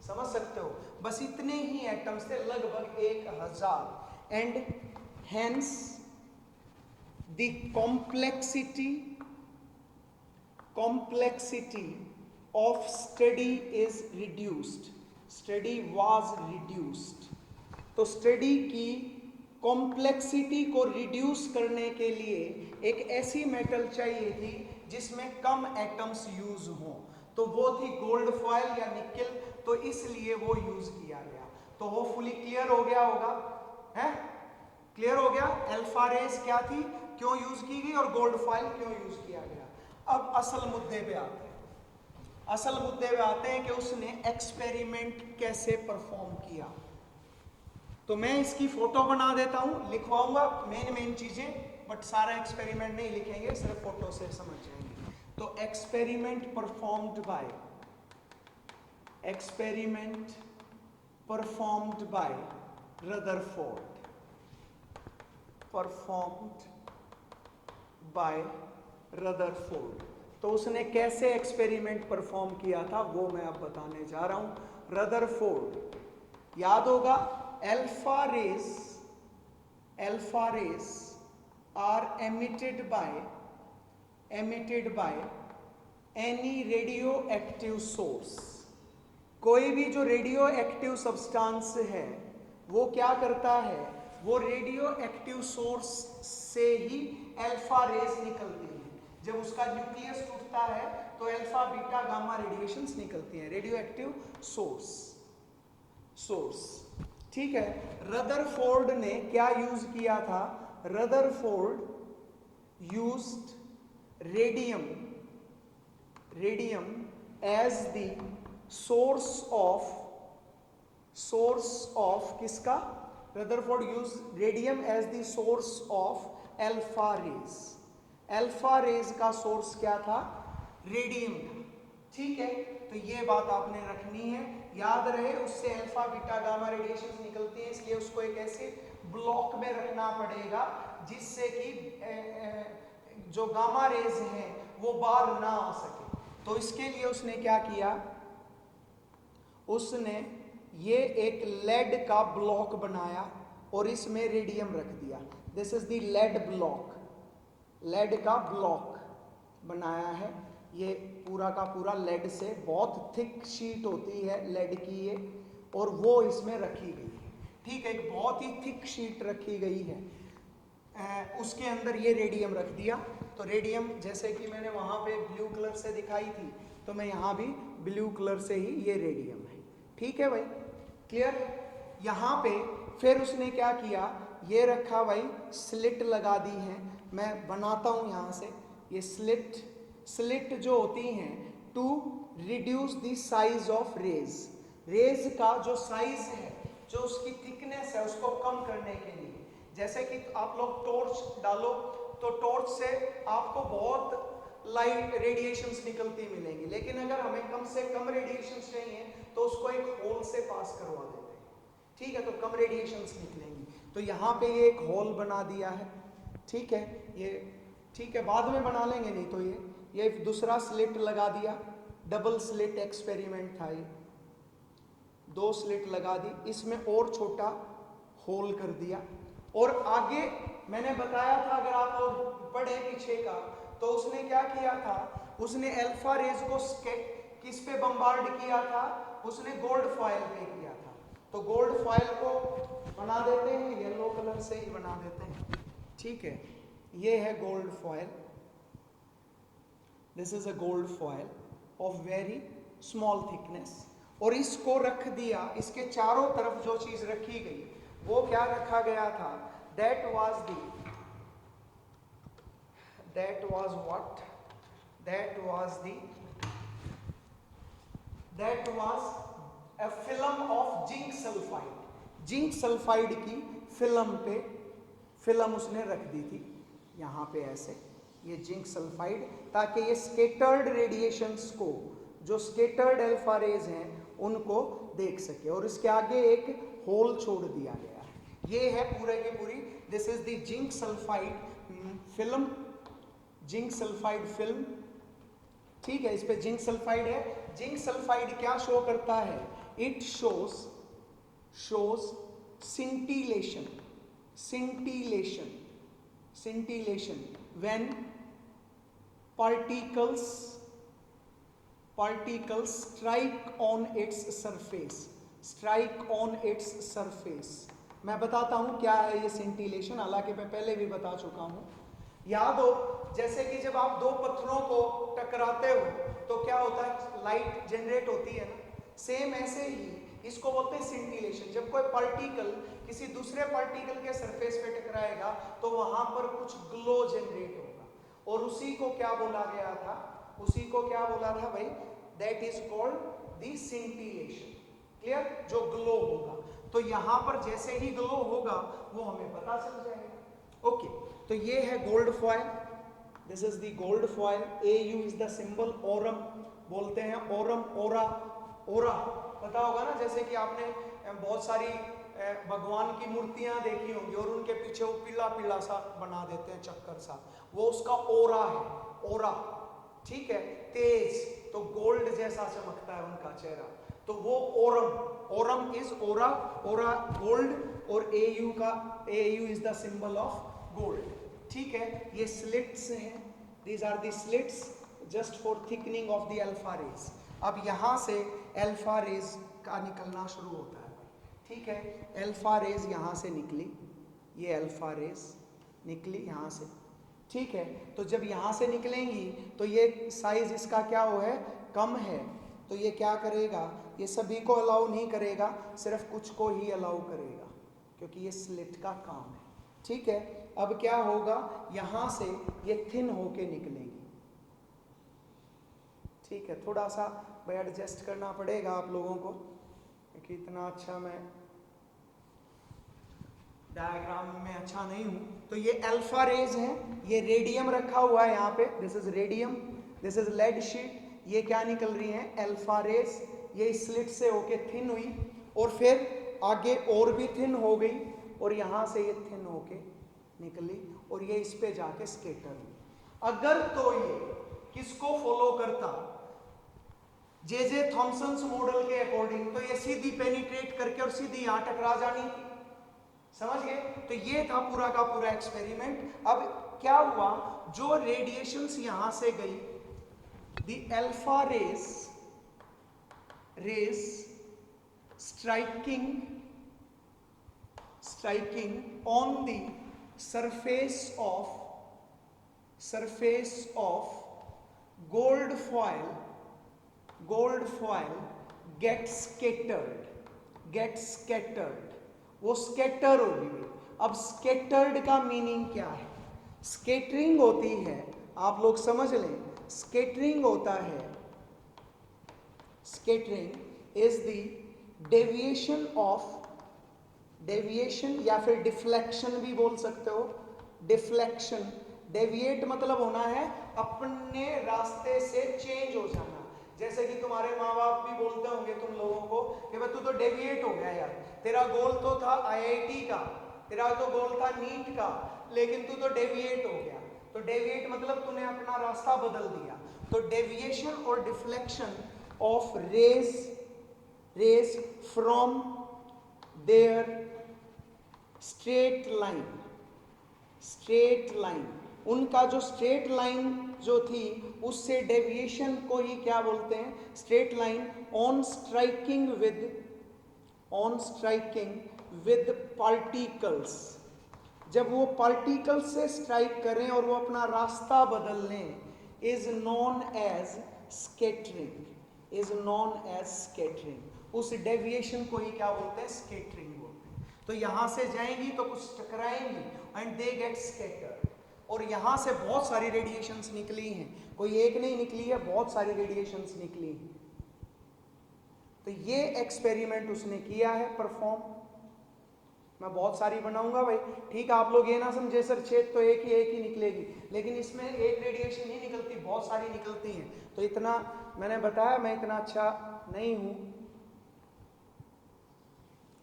समझ सकते हो, बस इतने ही एटम्स थे, लगभग 1000। And hence the complexity of study is reduced. Study was reduced. तो स्टडी की कॉम्प्लेक्सिटी को रिड्यूस करने के लिए एक ऐसी मेटल चाहिए थी जिसमें कम एटम्स यूज हों, तो वो थी गोल्ड फॉयल या निकेल, तो इसलिए वो यूज किया गया। तो होपफुली क्लियर हो गया होगा, है क्लियर हो गया। अल्फा रेज क्या थी, क्यों यूज की गई, और गोल्ड फॉयल क्यों यूज किया गया। अब असल मुद्दे पे आते हैं, असल मुद्दे पे आते हैं कि उसने एक्सपेरिमेंट कैसे परफॉर्म किया। तो मैं इसकी फोटो बना देता हूं, लिखवाऊंगा मेन चीजें, बट सारा एक्सपेरिमेंट नहीं लिखेंगे, सिर्फ फोटो से समझ जाएंगे। तो experiment performed by Rutherford, performed by Rutherford. तो उसने कैसे एक्सपेरिमेंट परफॉर्म किया था वो मैं अब बताने जा रहा हूं। रदरफोर्ड, याद होगा, alpha rays are emitted by any radioactive source। कोई भी जो रेडियो एक्टिव सब्सटेंस है वो क्या करता है, वो रेडियो एक्टिव सोर्स से ही अल्फा रेज निकलती है। जब उसका न्यूक्लियस टूटता है तो अल्फा बीटा गामा रेडिएशंस निकलती हैं, रेडियो एक्टिव सोर्स। ठीक है, रदरफोर्ड ने क्या यूज किया था, Rutherford used radium as the source of किसका, Rutherford use radium as the source of alpha rays. Alpha rays का सोर्स क्या था, रेडियम था। ठीक है, तो ये बात आपने रखनी है, याद रहे, उससे अल्फा बीटा गामा रेडिएशन निकलती है, इसलिए उसको एक ऐसे ब्लॉक में रखना पड़ेगा जिससे कि जो गामा रेज हैं वो बाहर ना आ सके। तो इसके लिए उसने क्या किया, उसने ये एक लेड का ब्लॉक बनाया और इसमें रेडियम रख दिया। This is the lead block, lead का ब्लॉक बनाया है। ये पूरा का पूरा लेड से, बहुत थिक शीट होती है लेड की ये, और वो इसमें रखी गई है। ठीक है, एक बहुत ही थिक शीट रखी गई है, उसके अंदर ये रेडियम रख दिया। तो रेडियम जैसे कि मैंने वहाँ पे ब्लू कलर से दिखाई थी, तो मैं यहाँ भी ब्लू कलर से ही ये रेडियम है। ठीक है भाई, क्लियर। यहाँ पे फिर उसने क्या किया, ये रखा भाई, स्लिट लगा दी है। मैं बनाता हूँ यहाँ से, ये स्लिट जो होती हैं to reduce the size of rays का जो साइज है, जो उसकी थिकनेस है, उसको कम करने के लिए। जैसे कि आप लोग टॉर्च डालो तो टॉर्च से आपको बहुत लाइट रेडिएशंस निकलती मिलेंगी, लेकिन अगर हमें कम से कम रेडिएशंस चाहिए तो उसको एक होल से पास करवा देते हैं। ठीक है, तो कम रेडिएशंस निकलेंगी। तो यहाँ पे ये एक होल बना दिया है। ठीक है, ये ठीक है, बाद में बना लेंगे, नहीं तो ये दूसरा स्लिट लगा दिया। डबल स्लिट एक्सपेरिमेंट था ये, 2 स्लिट लगा दी, इसमें और छोटा होल कर दिया। और आगे मैंने बताया था, अगर आप लोग पढ़े पीछे का, तो उसने क्या किया था, उसने अल्फा रेज को किस पे बम्बार्ड किया था, उसने गोल्ड फॉयल पे किया था। तो गोल्ड फॉयल को बना देते हैं, येलो कलर से ही बना देते हैं। ठीक है, ये है gold foil, this is a gold foil of very small thickness. और इसको रख दिया, इसके चारों तरफ जो चीज रखी गई वो क्या रखा गया था, that was a film of zinc sulphide. Zinc sulphide की फिल्म उसने रख दी थी यहाँ पे ऐसे, ये जिंक सल्फाइड, ताकि ये स्केटर्ड रेडिएशंस को, जो स्केटर्ड अल्फा रेज हैं उनको देख सके। और इसके आगे एक होल छोड़ दिया गया है। ये है पूरे की पूरी, this is the zinc sulphide film. ठीक है, इस पे जिंक सल्फाइड है। जिंक सल्फाइड क्या शो करता है, it shows scintillation when particles strike on its surface। Strike on its surface. मैं बताता हूं क्या है ये सिंटिलेशन, हालांकि मैं पहले भी बता चुका हूं। याद हो जैसे कि जब आप दो पत्थरों को टकराते हो तो क्या होता है, लाइट जनरेट होती है ना, सेम ऐसे ही इसको बोलते हैं सिंटिलेशन। जब कोई पार्टिकल किसी दूसरे पार्टिकल के सरफेस पे टकराएगा तो वहां पर कुछ ग्लो जनरेट होगा, और उसी को क्या बोला गया था, उसी को क्या बोला था भाई, that is called the scintillation. Clear, जो ग्लो होगा। तो यहां पर जैसे ही ग्लो होगा वो हमें पता चल जाएगा। ओके, तो ये है gold foil, this is the gold foil. AU is the symbol, Oram बोलते हैं, ओरम, ओरा, ओरा पता होगा ना, जैसे कि आपने बहुत सारी भगवान की मूर्तियां देखी होंगी और उनके पीछे वो पीला पीला सा बना देते हैं चक्कर सा, वो उसका ओरा है, ओरा, ठीक है, तेज, तो गोल्ड जैसा चमकता है उनका चेहरा, तो वो aurum, aurum is aura, aura gold, और AU का, AU is the symbol of gold. ठीक है, ये स्लिट्स हैं, these are the slits just for thickening of the alpha rays. अब यहां से अल्फा रेज का निकलना शुरू होता है, ठीक है, अल्फा रेज यहां से निकली, ये अल्फा रेज निकली यहां से, ठीक है, तो जब यहां से निकलेंगी तो ये साइज इसका क्या हो है, कम है, तो ये क्या करेगा, ये सभी को अलाउ नहीं करेगा, सिर्फ कुछ को ही अलाउ करेगा, क्योंकि ये स्लिट का काम है। ठीक है, अब क्या होगा, यहां से ये थिन होके निकलेगी। ठीक है, थोड़ा सा भाई एडजस्ट करना पड़ेगा आप लोगों को, क्योंकि इतना अच्छा मैं डायग्राम में अच्छा नहीं हूं। तो ये अल्फा रेज है, ये रेडियम रखा हुआ है यहाँ पे, this is radium, this is lead sheet, ये क्या निकल रही है, अल्फा रेज, ये स्लिट से होके थिन हुई और फिर आगे और भी थिन हो गई और यहाँ से ये थिन होके निकली और ये इस पे जाके स्केटर हुई। अगर तो ये किसको फॉलो करता, जे थॉमसन्स मॉडल के अकॉर्डिंग, तो ये सीधी पेनिट्रेट करके और सीधी यहां टकरा जानी थी, समझ गए। तो ये था पूरा का पूरा एक्सपेरिमेंट। अब क्या हुआ, जो रेडिएशंस यहां से गई, the alpha rays striking on the surface of gold foil get scattered, वो स्कैटर होगी। अब स्कैटर्ड का मीनिंग क्या है, स्कैटरिंग होती है, आप लोग समझ लें, स्कैटरिंग होता है, स्कैटरिंग इज द डेविएशन या फिर डिफ्लेक्शन भी बोल सकते हो, डिफ्लेक्शन, डेविएट मतलब होना है अपने रास्ते से चेंज हो जाना। जैसे कि तुम्हारे माँ बाप भी बोलते होंगे तुम लोगों को कि भाई तू तो डेविएट हो गया यार, तेरा गोल तो था IIT का, तेरा तो गोल था नीट का, लेकिन तू तो डेविएट हो गया। तो डेविएट मतलब तूने अपना रास्ता बदल दिया। तो डेविएशन और deflection of rays from their straight line, उनका जो स्ट्रेट लाइन जो थी उससे डेविएशन को ही क्या बोलते हैं, straight line. On striking with particles, जब वो पार्टिकल्स से स्ट्राइक करें और वो अपना रास्ता बदल लें, इज नॉन एज स्कैटरिंग, उस डेविएशन को ही क्या बोलते हैं, स्कैटरिंग बोलते हैं। तो यहां से जाएंगी तो कुछ टकराएंगी एंड दे गेट स्कैटर्ड, और यहां से बहुत सारी रेडिएशंस निकली हैं, कोई एक नहीं निकली है, बहुत सारी रेडिएशंस निकली हैं। तो ये एक्सपेरिमेंट उसने किया है परफॉर्म। मैं बहुत सारी बनाऊंगा भाई, ठीक है, आप लोग ये ना समझे सर छेद तो एक ही निकलेगी, लेकिन इसमें एक रेडिएशन नहीं निकलती, बहुत सारी निकलती हैं। तो इतना मैंने बताया, मैं इतना अच्छा नहीं हूं,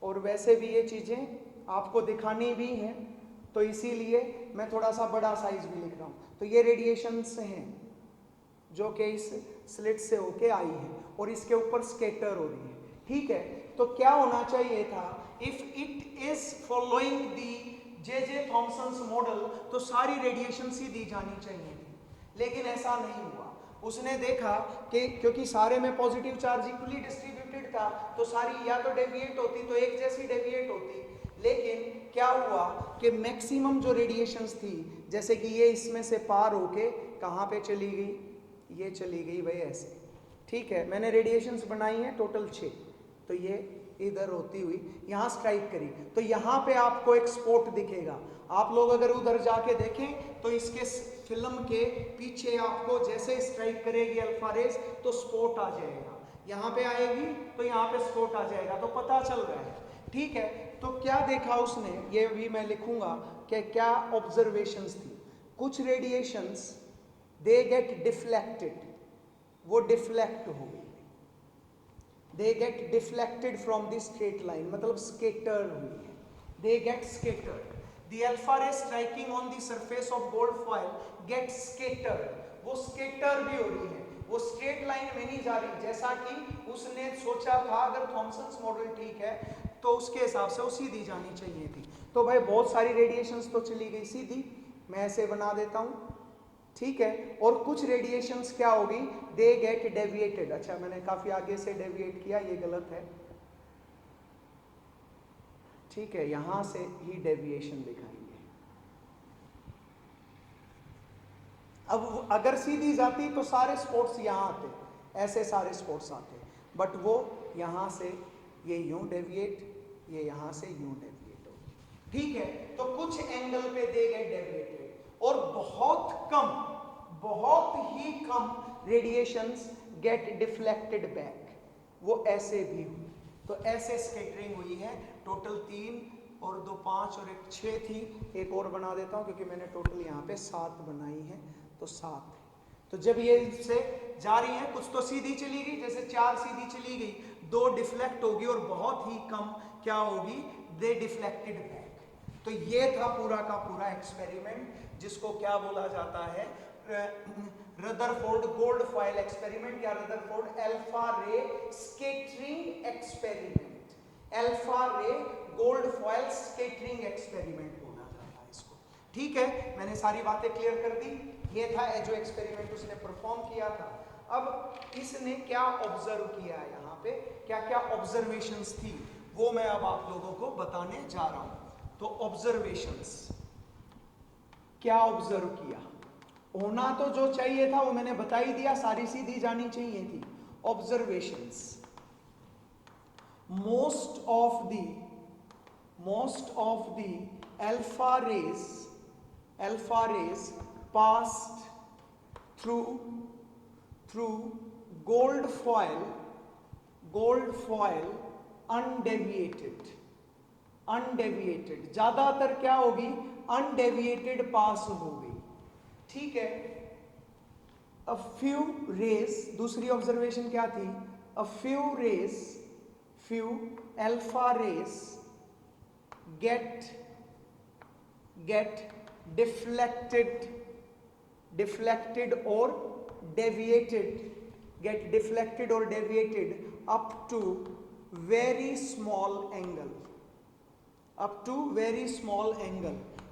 और वैसे भी ये चीजें आपको दिखानी भी हैं, तो इसीलिए मैं थोड़ा सा बड़ा साइज भी लिख रहा हूं। तो ये रेडिएशंस हैं जो कि इस स्लिट से होके आई है और इसके ऊपर स्कैटर हो रही है, ठीक है। तो क्या होना चाहिए था, if it is following the J Thomson's model, तो सारी रेडिएशन ही दी जानी चाहिए थी, लेकिन ऐसा नहीं हुआ। उसने देखा कि क्योंकि सारे में पॉजिटिव चार्ज इक्वली डिस्ट्रीब्यूटेड था, तो सारी या तो डेविएट होती तो एक जैसी डेविएट होती। लेकिन क्या हुआ कि मैक्सिमम जो रेडिएशंस थी, जैसे कि ये इसमें से पार होके कहाँ पे चली गई, ये चली गई भाई ऐसे, ठीक है। मैंने रेडिएशंस बनाई हैं टोटल 6, तो ये इधर होती हुई यहाँ स्ट्राइक करी, तो यहाँ पे आपको एक स्पॉट दिखेगा। आप लोग अगर उधर जाके देखें तो इसके फिल्म के पीछे आपको जैसे स्ट्राइक करेगी अल्फा रेज तो स्पॉट आ जाएगा, यहाँ पे आएगी तो यहाँ पे स्पॉट आ जाएगा, तो पता चल रहा है, ठीक है। तो क्या देखा उसने, ये भी मैं लिखूंगा कि क्या ऑब्जर्वेशंस थी। कुछ रेडिएशंस दे गेट डिफ्लेक्टेड, वो डिफ्लेक्ट हो गई, they get deflected from the straight line, मतलब स्केटर हुई है, they get scattered. The alpha ray striking on the surface of gold foil gets scattered, वो स्केटर भी हो रही है, वो स्ट्रेट लाइन में नहीं जा रही, जैसा कि उसने सोचा था। अगर थॉमसन्स मॉडल ठीक है तो उसके हिसाब से वो सीधी जानी चाहिए थी। तो भाई बहुत सारी रेडिएशंस तो चली गई सीधी, मैं ऐसे बना देता हूँ, ठीक है। और कुछ रेडिएशंस क्या होगी, दे गेट डेविएटेड। अच्छा मैंने काफी आगे से डेविएट किया, ये गलत है, ठीक है, यहां से ही डेविएशन दिखाएंगे। अब अगर सीधी जाती तो सारे स्पॉट्स यहां आते, ऐसे सारे स्पॉट्स आते, बट वो यहां से ये यूं डेविएट, ये यहां से यूं डेविएट हो, ठीक है। तो कुछ एंगल पे दे गेट डेविएटेड, और बहुत ही कम रेडिएशंस गेट डिफ्लेक्टेड बैक, वो ऐसे भी हुई। तो ऐसे स्कैटरिंग हुई है, टोटल 3 और 2 5 और 1 6 थी, एक और बना देता हूँ क्योंकि मैंने टोटल यहाँ पे 7 बनाई है, तो 7 है। तो जब ये इससे जा रही है, कुछ तो सीधी चली गई, जैसे 4 सीधी चली गई, 2 डिफ्लेक्ट होगी और बहुत ही कम क्या होगी, दे डिफ्लेक्टेड बैक। तो ये था पूरा का पूरा एक्सपेरिमेंट, जिसको क्या बोला जाता है, रदरफोर्ड गोल्ड फॉयल एक्सपेरिमेंट या रदरफोर्ड अल्फा रे स्कैटरिंग एक्सपेरिमेंट, अल्फा रे गोल्ड फॉयल स्कैटरिंग एक्सपेरिमेंट बोला जाता है इसको, ठीक है। मैंने सारी बातें क्लियर कर दी, ये था जो एक्सपेरिमेंट उसने परफॉर्म किया था। अब इसने क्या ऑब्जर्व किया है, यहाँ पे क्या क्या ऑब्जर्वेशंस थी, वो मैं अब आप लोगों को बताने जा रहा हूं। तो ऑब्जर्वेशंस क्या ऑब्जर्व किया, होना तो जो चाहिए था वो मैंने बता ही दिया, सारी सीधी जानी चाहिए थी। Observations, most of the alpha rays passed through gold foil undeviated, ज्यादातर क्या होगी, undeviated पास होगी, ठीक है। A few rays, दूसरी ऑब्जर्वेशन क्या थी, a few alpha rays get deflected or deviated up to very small angle,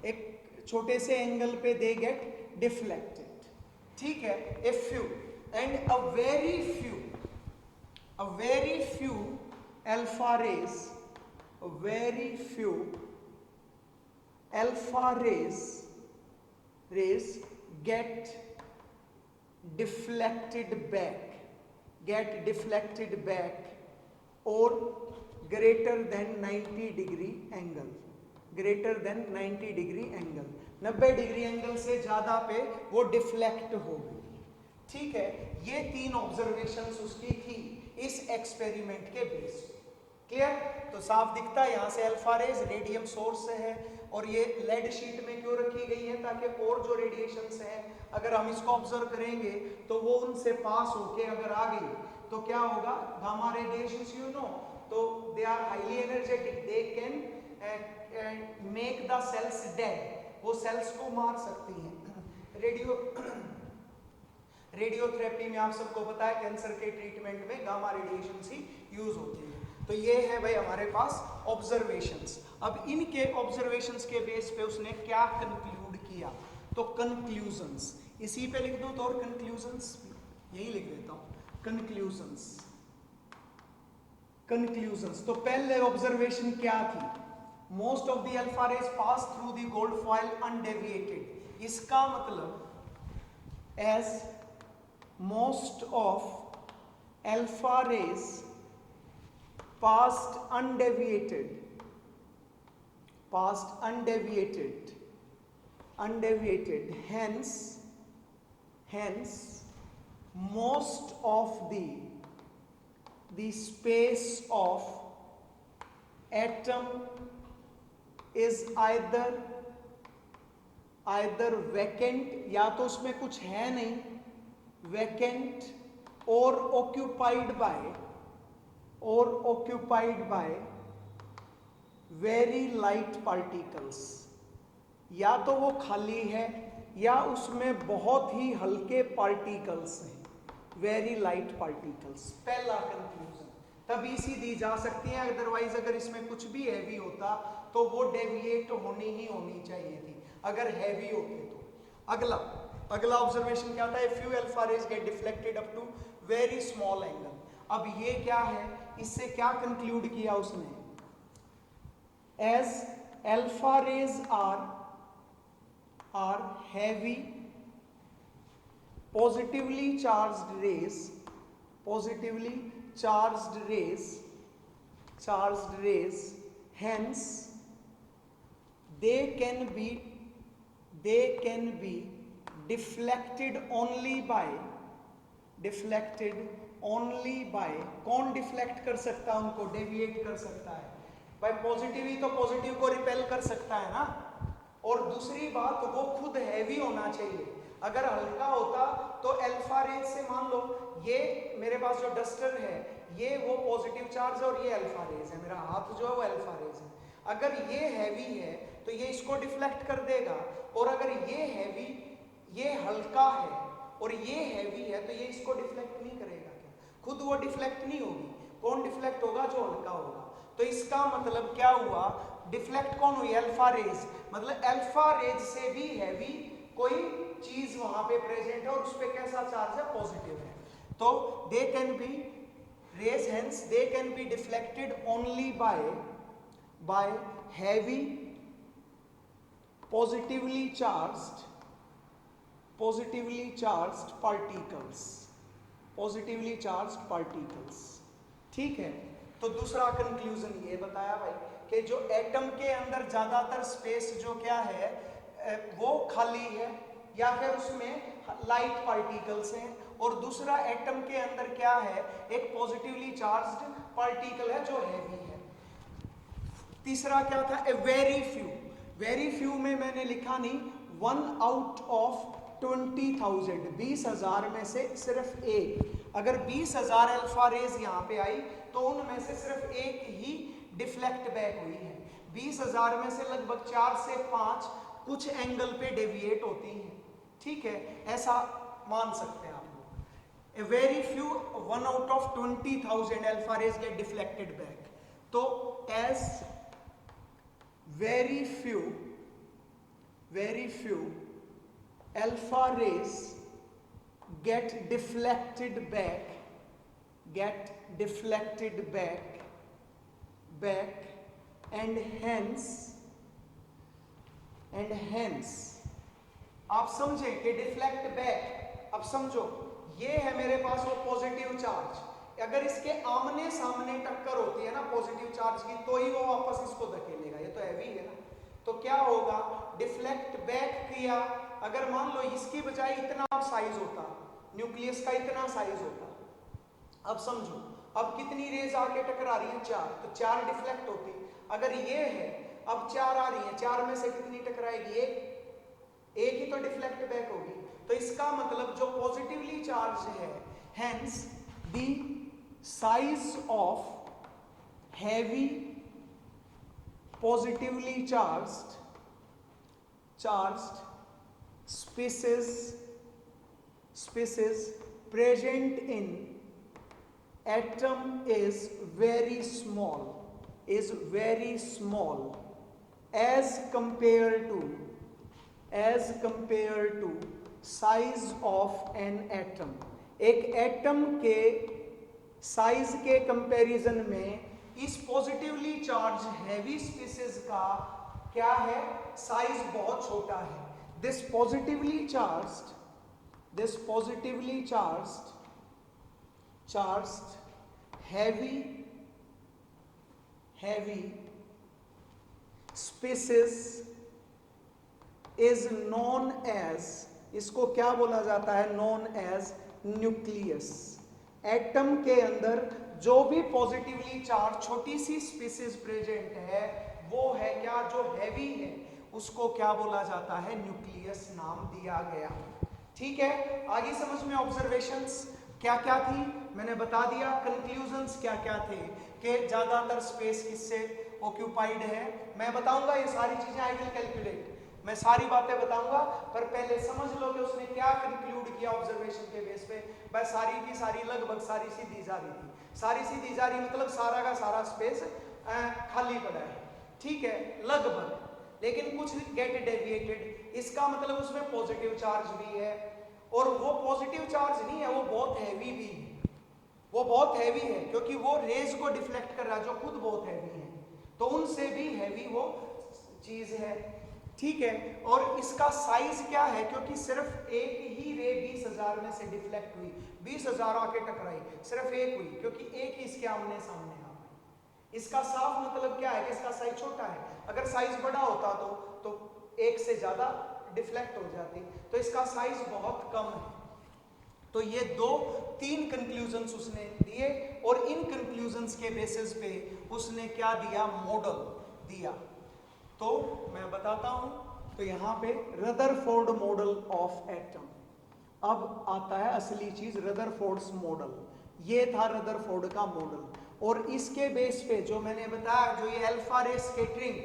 एक छोटे से एंगल पे they get deflected, ठीक है। a few and a very few alpha rays get deflected back or greater than 90 degree angle, 90 degree angle से ज्यादा पे वो डिफ्लेक्ट हो गई, ठीक है। ये 3 ऑब्जर्वेशंस उसकी थी इस एक्सपेरिमेंट के बेस पे, क्लियर। तो साफ दिखता है यहाँ से अल्फा रेज रेडियम सोर्स से है, और ये लेड शीट में क्यों रखी गई है, ताकि और जो रेडिएशंस हैं अगर हम इसको ऑब्जर्व करेंगे तो वो उनसे पास होके अगर आ गई तो क्या होगा, गामा रेडिएशंस यू नो, तो they are highly energetic, they can make the cells dead, वो सेल्स को मार सकती हैं। रेडियोथेरेपी में आप सबको पता है कैंसर के ट्रीटमेंट में गामा रेडिएशंस ही यूज होती है। तो ये है भाई हमारे पास ऑब्जर्वेशंस। अब इनके ऑब्जर्वेशंस के बेस पे उसने क्या कंक्लूड किया, तो कंक्लूजन्स इसी पे लिख दूं तो, और कंक्लूजन्स यही लिख देता हूं, कंक्लूजन्स। कंक्लूजन्स, तो पहले ऑब्जर्वेशन क्या थी? Most of the alpha rays pass through the gold foil undeviated. इसका मतलब as most of alpha rays passed undeviated, hence most of the space of atom is either vacant, या तो उसमें कुछ है नहीं, वैकेंट, और occupied by very light particles. या तो वो खाली है या उसमें बहुत ही हल्के पार्टिकल्स हैं, वेरी लाइट पार्टिकल्स। पहला कंक्लूजन तभी सी दी जा सकती है, अदरवाइज अगर इसमें कुछ भी हैवी होता तो वो डेविएट होनी चाहिए थी अगर हैवी होते तो। अगला ऑब्जर्वेशन क्या था? Few alpha rays get deflected up to very small angle. अब ये क्या है, इससे क्या कंक्लूड किया उसने? As alpha rays are heavy positively charged rays, hence they can be deflected only by कौन डिफ्लेक्ट कर सकता है उनको? डेविएट कर सकता है भाई पॉजिटिव ही तो पॉजिटिव को रिपेल कर सकता है ना। और दूसरी बात, वो खुद हैवी होना चाहिए। अगर हल्का होता तो अल्फा रेज से, मान लो ये मेरे पास जो डस्टर है ये वो पॉजिटिव चार्ज है और ये अल्फा रेज है, मेरा हाथ जो है वो अल्फा रेज है। अगर ये हैवी है तो ये इसको डिफ्लेक्ट कर देगा, और अगर ये हल्का है और ये हैवी है तो ये इसको डिफ्लेक्ट नहीं करेगा। क्या खुद वो डिफ्लेक्ट नहीं होगी? कौन डिफ्लेक्ट होगा? जो हल्का होगा। तो इसका मतलब क्या हुआ? डिफ्लेक्ट कौन हुई? Alpha rays. मतलब अल्फा रेज से भी हैवी कोई चीज वहां पे प्रेजेंट है और उस पे कैसा चार्ज है? पॉजिटिव है। तो they can be rays, hence they can be deflected only by heavy positively charged particles। ठीक है, तो दूसरा कंक्लूजन ये बताया भाई कि जो एटम के अंदर ज्यादातर स्पेस जो क्या है वो खाली है या फिर उसमें लाइट पार्टिकल्स हैं, और दूसरा एटम के अंदर क्या है? एक पॉजिटिवली चार्ज्ड पार्टिकल है जो हैवी है। तीसरा क्या था? ए वेरी फ्यू में मैंने लिखा नहीं, 1 out of 20,000, 20,000 में से सिर्फ एक। अगर 20,000 अल्फा रेज यहाँ पे आई तो उनमें से सिर्फ एक ही डिफ्लेक्ट बैक हुई है। 20,000 में से लगभग 4 से 5 कुछ एंगल पे डेविएट होती हैं। ठीक है, ऐसा मान सकते हैं आप लोग। A very few 1 out of 20,000 alpha rays get deflected back. तो as very few alpha rays get deflected back and hence आप समझे कि डिफ्लेक्ट बैक। अब समझो ये है मेरे पास वो पॉजिटिव चार्ज, अगर इसके आमने सामने टक्कर होती है ना पॉजिटिव चार्ज की तो ही वो वापस इसको धकेलेगा, ये तो हैवी है ना। तो क्या होगा? डिफ्लेक्ट बैक किया। अगर मान लो इसकी बजाय इतना साइज होता, न्यूक्लियस का इतना साइज होता, अब समझो अब कितनी रेज आके टकरा रही है? 4, तो 4 डिफ्लेक्ट होती। अगर ये है अब 4 आ रही है, 4 में से कितनी टकराएगी? एक ही तो डिफ्लेक्ट बैक होगी। तो इसका मतलब जो पॉजिटिवली चार्ज है, hence the size of heavy positively charged species present in atom is very small as compared to size of an atom। एक एटम के साइज के कंपैरिजन में इस पॉजिटिवली चार्ज हैवी स्पीसीज का क्या है, साइज बहुत छोटा है. This positively charged heavy species is known as, इसको क्या बोला जाता है, known as न्यूक्लियस. एटम के अंदर जो भी पॉजिटिवली चार्ज छोटी सी स्पीसीज प्रेजेंट है वो है क्या, जो हैवी है उसको क्या बोला जाता है, न्यूक्लियस नाम दिया गया. ठीक है, आगे समझ में ऑब्जर्वेशंस क्या क्या थी मैंने बता दिया. कंक्लूजन्स क्या क्या थे कि ज्यादातर स्पेस किससे ऑक्यूपाइड है. मैं बताऊंगा ये सारी चीजें, आई विल कैलकुलेट, मैं सारी बातें बताऊंगा, पर पहले समझ लो कि उसने क्या कंक्लूड किया ऑब्जर्वेशन के बेस पे. बस सारी की सारी लगभग सारी सीधी जा रही थी. सारी सीधी जा रही मतलब सारा का सारा स्पेस खाली पड़ा है. ठीक है, लगभग, लेकिन कुछ गेट डेविएटेड. इसका मतलब उसमें पॉजिटिव चार्ज भी है, और वो पॉजिटिव चार्ज नहीं है, वो बहुत हैवी भी है. वो बहुत हैवी है क्योंकि वो रेज को डिफ्लेक्ट कर रहा है जो खुद बहुत हैवी है, तो उनसे भी हैवी वो चीज है. ठीक है, और इसका साइज क्या है, क्योंकि सिर्फ एक ही रे 20,000 में से डिफ्लेक्ट हुई, 20,000 आके टकराई, सिर्फ एक हुई क्योंकि एक ही इसके आमने सामने आ गई. इसका साफ मतलब क्या है कि इसका साइज छोटा है. अगर साइज बड़ा होता तो एक से ज्यादा डिफ्लेक्ट हो जाती, तो इसका साइज बहुत कम है. तो ये 2-3 कंक्लूजन्स उसने दिए, और इन कंक्लूजन्स के बेसिस पे उसने क्या दिया, मॉडल दिया. तो मैं बताता हूं. तो यहां पे रदरफोर्ड मॉडल ऑफ एटम. अब आता है असली चीज, रदरफोर्ड्स मॉडल. ये था रदरफोर्ड का मॉडल, और इसके बेस पे जो मैंने बताया, जो ये अल्फा रे स्कैटरिंग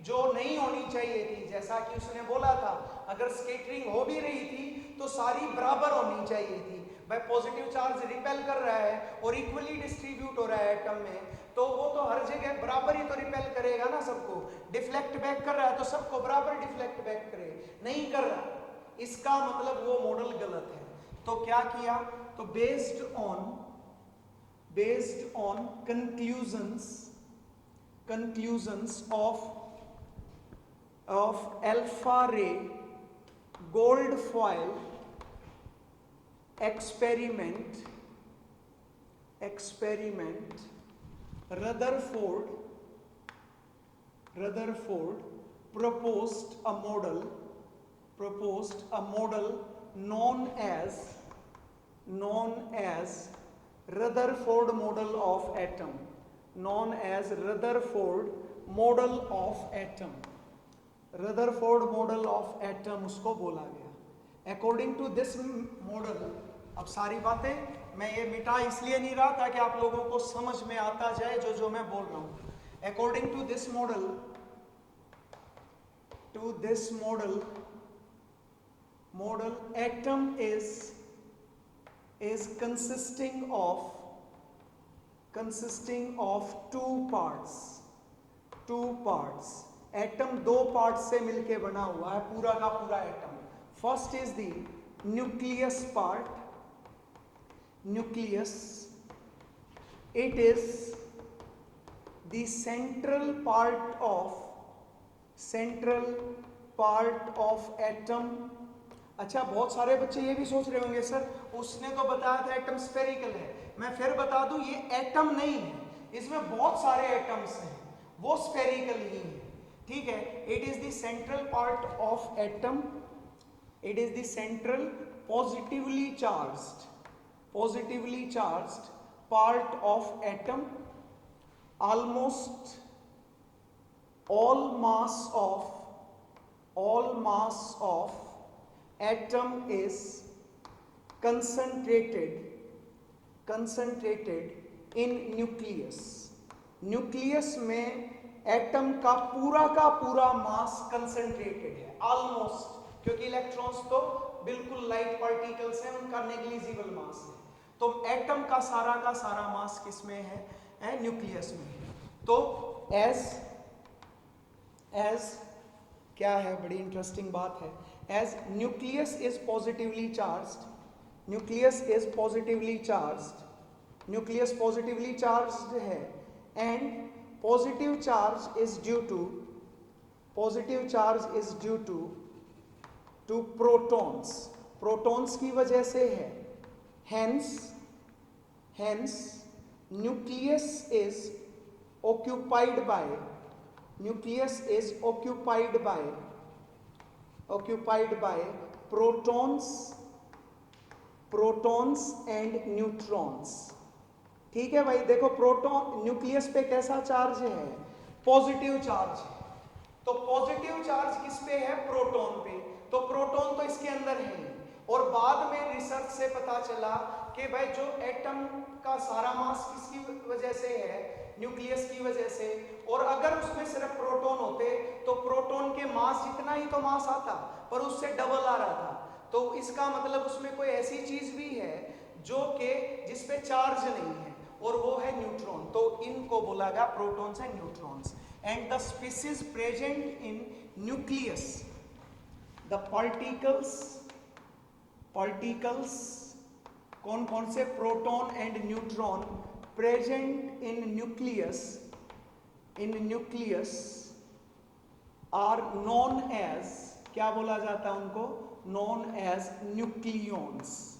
जो नहीं होनी चाहिए थी, जैसा कि उसने बोला था, अगर स्कैटरिंग हो भी रही थी तो सारी बराबर होनी चाहिए थी. भाई पॉजिटिव चार्ज रिपेल कर रहा है और इक्वली डिस्ट्रीब्यूट हो रहा है एटम में, तो वो तो हर जगह बराबर ही तो रिपेल करेगा ना सबको. डिफ्लेक्ट बैक कर रहा है तो सबको बराबर डिफ्लेक्ट बैक करे, नहीं कर रहा, इसका मतलब वो मॉडल गलत है. तो क्या किया, तो based on conclusions of alpha ray gold foil experiment Rutherford proposed a model known as Rutherford model of atom. Rutherford model of atom उसको बोला गया. According to this model, अब सारी बातें मैं ये मिटा इसलिए नहीं रहा ताकि आप लोगों को समझ में आता जाए जो मैं बोल रहा हूँ. According to this model, atom is consisting of two parts. Atom 2 part से मिलके बना हुआ है पूरा का पूरा atom. First is the nucleus part. It is the central part of atom. अच्छा, बहुत सारे बच्चे ये भी सोच रहे होंगे सर उसने तो बताया था एटम स्फेरिकल है. मैं फिर बता दूं ये एटम नहीं है, इसमें बहुत सारे एटम्स हैं, वो स्फेरिकल ही है. ठीक है, it is the central part of atom. It is the central positively charged part of atom. Almost all mass of atom is concentrated in nucleus. Nucleus में एटम का पूरा मास कंसंट्रेटेड है ऑलमोस्ट, क्योंकि इलेक्ट्रॉन्स तो बिल्कुल लाइट पार्टिकल्स हैं, उनका negligible mass है. तो एटम का सारा मास किस में है, न्यूक्लियस में है. तो एज क्या है, बड़ी इंटरेस्टिंग बात है. As nucleus is positively charged, nucleus is positively charged, nucleus positively charged है, and positive charge is due to protons, protons की वजह से है, hence nucleus is occupied by protons and neutrons। ठीक है भाई, देखो प्रोटॉन न्यूक्लियस पे कैसा चार्ज है, पॉजिटिव चार्ज है, तो पॉजिटिव चार्ज किस पे है, प्रोटॉन पे, तो प्रोटॉन तो इसके अंदर है। और बाद में रिसर्च से पता चला कि भाई जो एटम का सारा मास किसकी वजह से है, न्यूक्लियस की वजह से, और अगर उसमें सिर्फ प्रोटॉन होते तो प्रोटॉन के मास जितना ही तो मास आता, पर उससे डबल आ रहा था, तो इसका मतलब उसमें कोई ऐसी चीज भी है जो कि जिस पे चार्ज नहीं है, और वो है न्यूट्रॉन। तो इनको बोला गया protons and neutrons. And the species present in nucleus, the particles कौन कौन से, proton and neutron present in nucleus are known as, क्या बोला जाता है उनको, नोन एज न्यूक्लियॉन्स।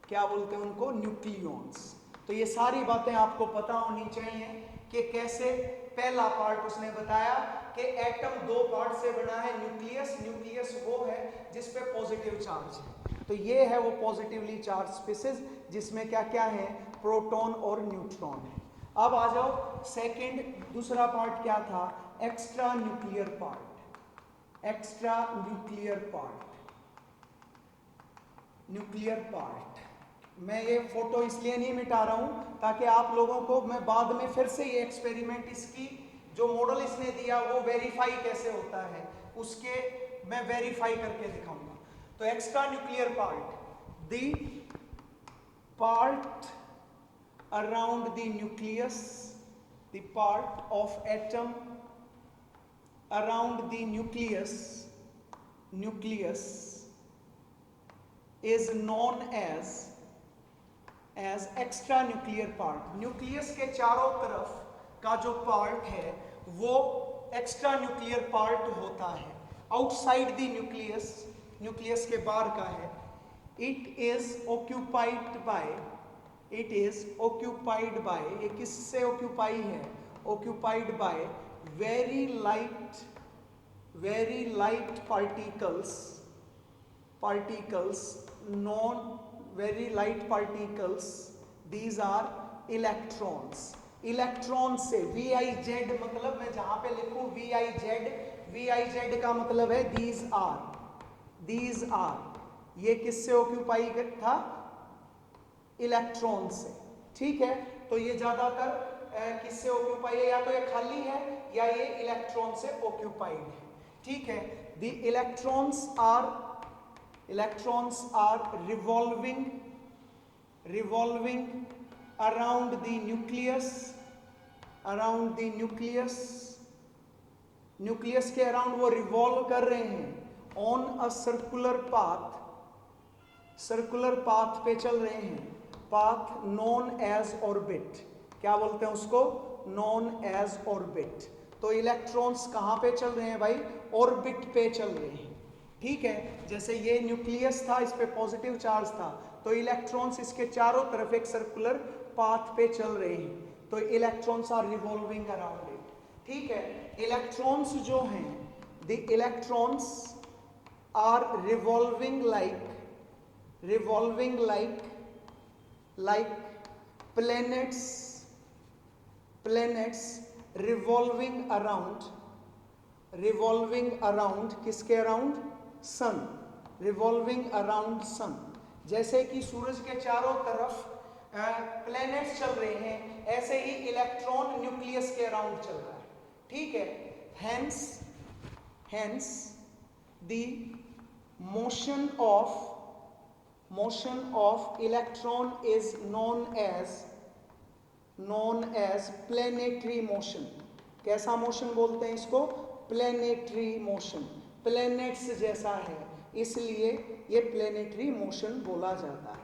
क्या बोलते हैं उनको, न्यूक्लियॉन्स। तो ये सारी बातें आपको पता होनी चाहिए कि कैसे, पहला पार्ट उसने बताया कि एटम दो पार्ट से बना है, न्यूक्लियस वो है जिस पे पॉजिटिव चार्ज है, तो ये है वो पॉजिटिवली चार्ज स्पीसीज जिसमें क्या क्या है, प्रोटॉन और न्यूट्रॉन है। अब आ जाओ सेकंड, दूसरा पार्ट क्या था, एक्स्ट्रा न्यूक्लियर पार्ट। मैं ये फोटो इसलिए नहीं मिटा रहा हूं ताकि आप लोगों को मैं बाद में फिर से ये एक्सपेरिमेंट, इसकी जो मॉडल इसने दिया वो वेरीफाई कैसे होता है, उसके मैं वेरीफाई करके दिखाऊंगा। तो extra nuclear part, the part around the nucleus, the part of atom around the nucleus is known as extra nuclear part। Nucleus के चारों तरफ का जो पार्ट है वो एक्स्ट्रा न्यूक्लियर पार्ट होता है, आउटसाइड द न्यूक्लियस के बाहर का है। इट इज occupied by, ये किससे ऑक्यूपाई है, occupied by very light particles, these are electrons। Electron से VIZ, मतलब मैं जहां पे लिखूं VIZ का मतलब है these are, ये किससे ऑक्यूपाई था, इलेक्ट्रॉन से। ठीक है, तो ये ज्यादातर किससे ऑक्यूपाई है, या तो ये खाली है या ये इलेक्ट्रॉन से ऑक्यूपाइड है। ठीक है, the electrons are revolving around the nucleus के अराउंड वो रिवॉल्व कर रहे हैं, ऑन अ सर्कुलर पाथ पे चल रहे हैं, पाथ नोन एज ऑर्बिट। क्या बोलते हैं उसको, नोन एज ऑर्बिट। तो इलेक्ट्रॉन्स कहां पे चल रहे हैं भाई, ऑर्बिट पे चल रहे हैं। ठीक है, जैसे ये न्यूक्लियस था, इस पे पॉजिटिव चार्ज था, तो इलेक्ट्रॉन्स इसके चारों तरफ एक सर्कुलर पाथ पे चल रहे हैं, तो electrons are revolving around it. ठीक है, इलेक्ट्रॉन्स जो हैं, the electrons are revolving like planets revolving around किसके around, sun, revolving around sun. जैसे कि सूरज के चारों तरफ प्लैनेट्स चल रहे हैं, ऐसे ही इलेक्ट्रॉन न्यूक्लियस के अराउंड चल रहा है। ठीक है, hence the motion of electron is known as planetary motion। कैसा मोशन बोलते हैं इसको, प्लेनेटरी मोशन। प्लैनेट्स जैसा है इसलिए ये प्लेनेटरी मोशन बोला जाता है।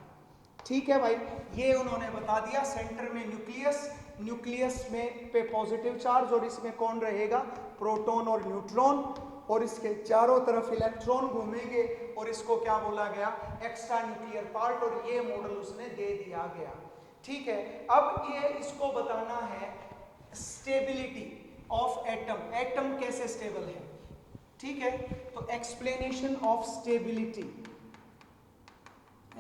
ठीक है भाई, ये उन्होंने बता दिया। सेंटर में न्यूक्लियस, न्यूक्लियस में पे पॉजिटिव चार्ज और इसमें कौन रहेगा, प्रोटॉन और न्यूट्रॉन, और इसके चारों तरफ इलेक्ट्रॉन घूमेंगे और इसको क्या बोला गया, एक्स्ट्रा न्यूक्लियर पार्ट, और ये मॉडल उसने दे दिया गया। ठीक है, अब ये इसको बताना है स्टेबिलिटी ऑफ एटम, एटम कैसे स्टेबल है। ठीक है, तो explanation of stability,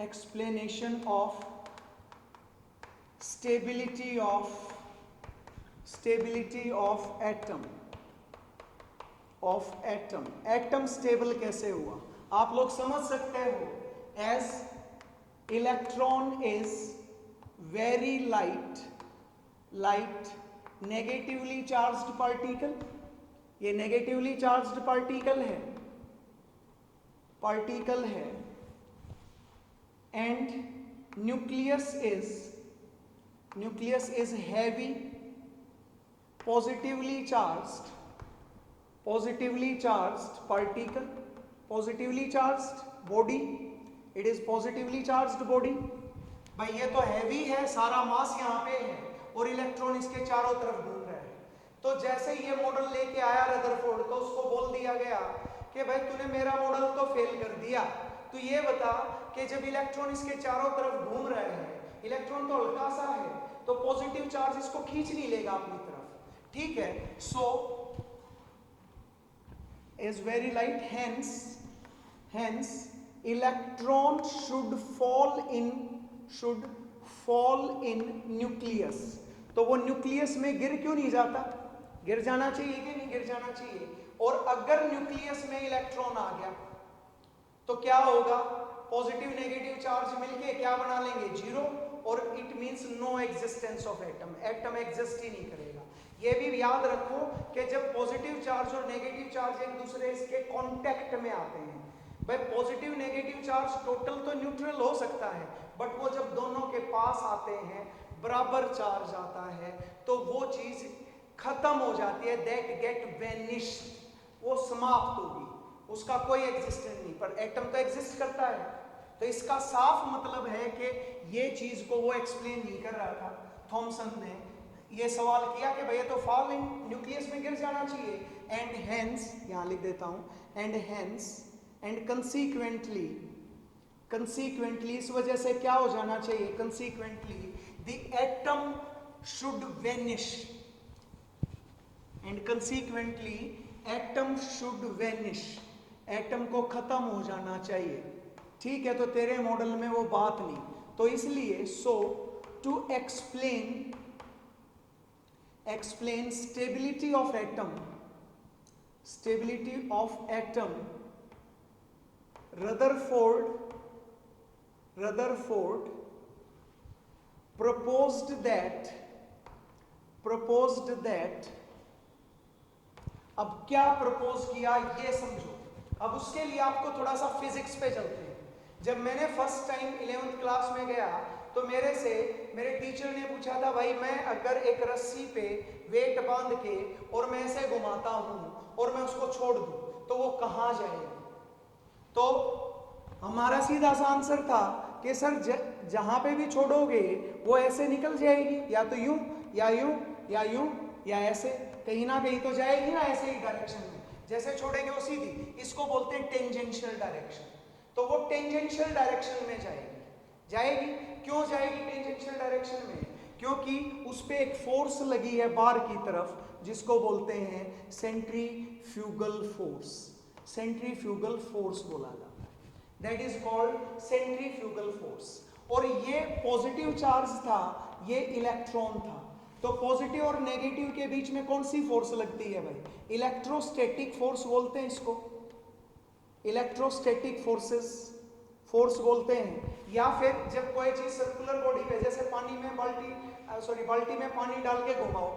explanation of stability of atom, atom stable कैसे हुआ आप लोग समझ सकते हो। As electron is very light negatively charged particle, ये नेगेटिवली चार्ज्ड पार्टिकल है, and nucleus is heavy positively charged particle, positively charged body, it is positively charged body। भाई ये तो हैवी है, सारा मास यहाँ पे है और इलेक्ट्रॉन इसके चारों तरफ घूम रहा है। तो जैसे ये मॉडल लेके आया रदरफोर्ड, तो उसको बोल दिया गया कि भाई तूने मेरा मॉडल तो फेल कर दिया, तो ये बता कि जब इलेक्ट्रॉन इसके चारों तरफ घूम रहे हैं, इलेक्ट्रॉन तो हल्का सा है, तो पॉजिटिव चार्ज इसको खींच नहीं लेगा अपनी तरफ। ठीक है, so is very light, hence electron should fall in nucleus. तो वो न्यूक्लियस में गिर क्यों नहीं जाता, गिर जाना चाहिए कि नहीं गिर जाना चाहिए। और अगर न्यूक्लियस में इलेक्ट्रॉन आ गया तो क्या होगा, पॉजिटिव नेगेटिव चार्ज मिलके क्या बना लेंगे, जीरो, और it means no existence of atom, atom exist ही नहीं करेगा। ये भी याद रखो कि जब पॉजिटिव चार्ज और नेगेटिव चार्ज एक दूसरे के कांटेक्ट में आते हैं, भाई पॉजिटिव नेगेटिव चार्ज टोटल तो न्यूट्रल हो सकता है, बट वो जब दोनों के पास आते हैं, बराबर चार्ज आता है, तो वो चीज खत्म हो जाती है, दैट गेट वेनिश्ड, वो समाप्त होगी, उसका कोई एग्जिस्टेंस नहीं। पर एटम तो एग्जिस्ट करता है, तो इसका साफ मतलब है कि ये चीज को वो एक्सप्लेन नहीं कर रहा था। थॉमसन ने ये सवाल किया कि भैया तो फॉल इन न्यूक्लियस में गिर जाना चाहिए, एंड हेंस, यहां लिख देता हूं, एंड हेंस एंड कंसीक्वेंटली इस वजह से क्या हो जाना चाहिए, consequently the atom should vanish, and consequently atom should vanish, atom को खत्म हो जाना चाहिए। ठीक है, तो तेरे मॉडल में वो बात नहीं, तो इसलिए so to explain stability of atom, Rutherford proposed that, अब क्या प्रपोज किया ये समझो। अब उसके लिए आपको थोड़ा सा फिजिक्स पे चलते हैं। जब मैंने फर्स्ट टाइम 11th क्लास में गया तो मेरे टीचर ने पूछा था, भाई मैं अगर एक रस्सी पे वेट बांध के और मैं ऐसे घुमाता हूं और मैं उसको छोड़ दूं तो वो कहां जाएगा। तो हमारा सीधा सा आंसर था कि सर जहां पे भी छोड़ोगे वो ऐसे निकल जाएगी, या तो यूं या यूं या यूं या ऐसे, कहीं ना कहीं तो जाएगी ना, ऐसे ही डायरेक्शन में जैसे छोड़ेंगे वो सीधी, इसको बोलते हैं टेंजेंशियल डायरेक्शन। तो वो टेंजेंशियल डायरेक्शन में जाएगी। क्यों जाएगी टेंजेंशियल डायरेक्शन में, क्योंकि उस पे एक फोर्स लगी है बाहर की तरफ, जिसको बोलते हैं सेंट्रीफ्यूगल फोर्स बोला जाता है, that is called centrifugal force. और ये पॉजिटिव चार्ज था, ये इलेक्ट्रॉन था, तो पॉजिटिव और नेगेटिव के बीच में कौन सी फोर्स लगती है भाई, इलेक्ट्रोस्टैटिक फोर्स बोलते हैं इसको, इलेक्ट्रोस्टैटिक फोर्स बोलते हैं। या फिर जब कोई चीज सर्कुलर बॉडी पे, जैसे पानी में बाल्टी में पानी डाल के घुमाओ,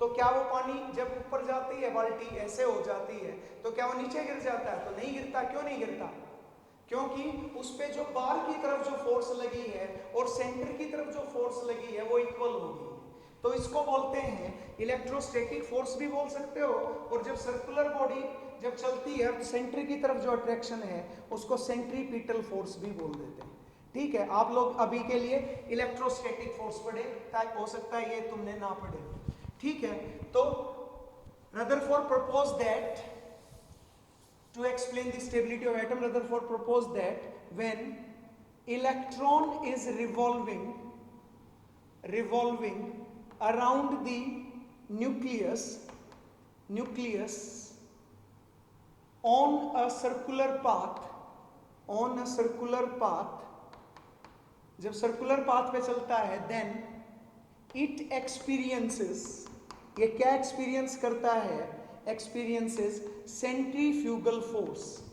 तो क्या वो पानी जब ऊपर जाती है, बाल्टी ऐसे हो जाती है, तो क्या वो नीचे गिर जाता है, तो नहीं गिरता। क्यों नहीं गिरता, क्योंकि उस पे जो बाहर की तरफ जो फोर्स लगी है और सेंटर की तरफ जो फोर्स लगी है वो इक्वल होगी। तो इसको बोलते हैं इलेक्ट्रोस्टैटिक फोर्स भी बोल सकते हो। और जब सर्कुलर बॉडी जब चलती है तो सेंटर की तरफ जो अट्रैक्शन है उसको सेंट्रीपिटल फोर्स भी बोल देते हैं। ठीक है, आप लोग अभी के लिए इलेक्ट्रोस्टैटिक फोर्स पढ़े, हो सकता है ये तुमने ना पढ़े। ठीक है, तो Rutherford propose that to explain the stability of atom, Rutherford proposed that when electron is revolving around the nucleus on a circular path, जब सर्कुलर पाथ पे चलता है, then it experiences, ये क्या एक्सपीरियंस करता है, experiences centrifugal force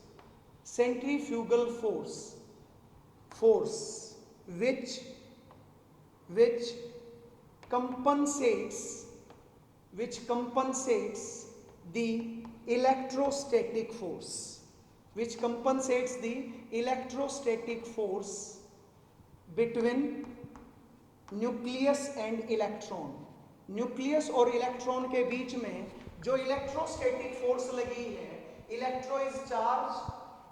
which compensates the electrostatic force between nucleus and electron. Nucleus और electron के बीच में जो इलेक्ट्रोस्टैटिक फोर्स लगी है, electro is charge,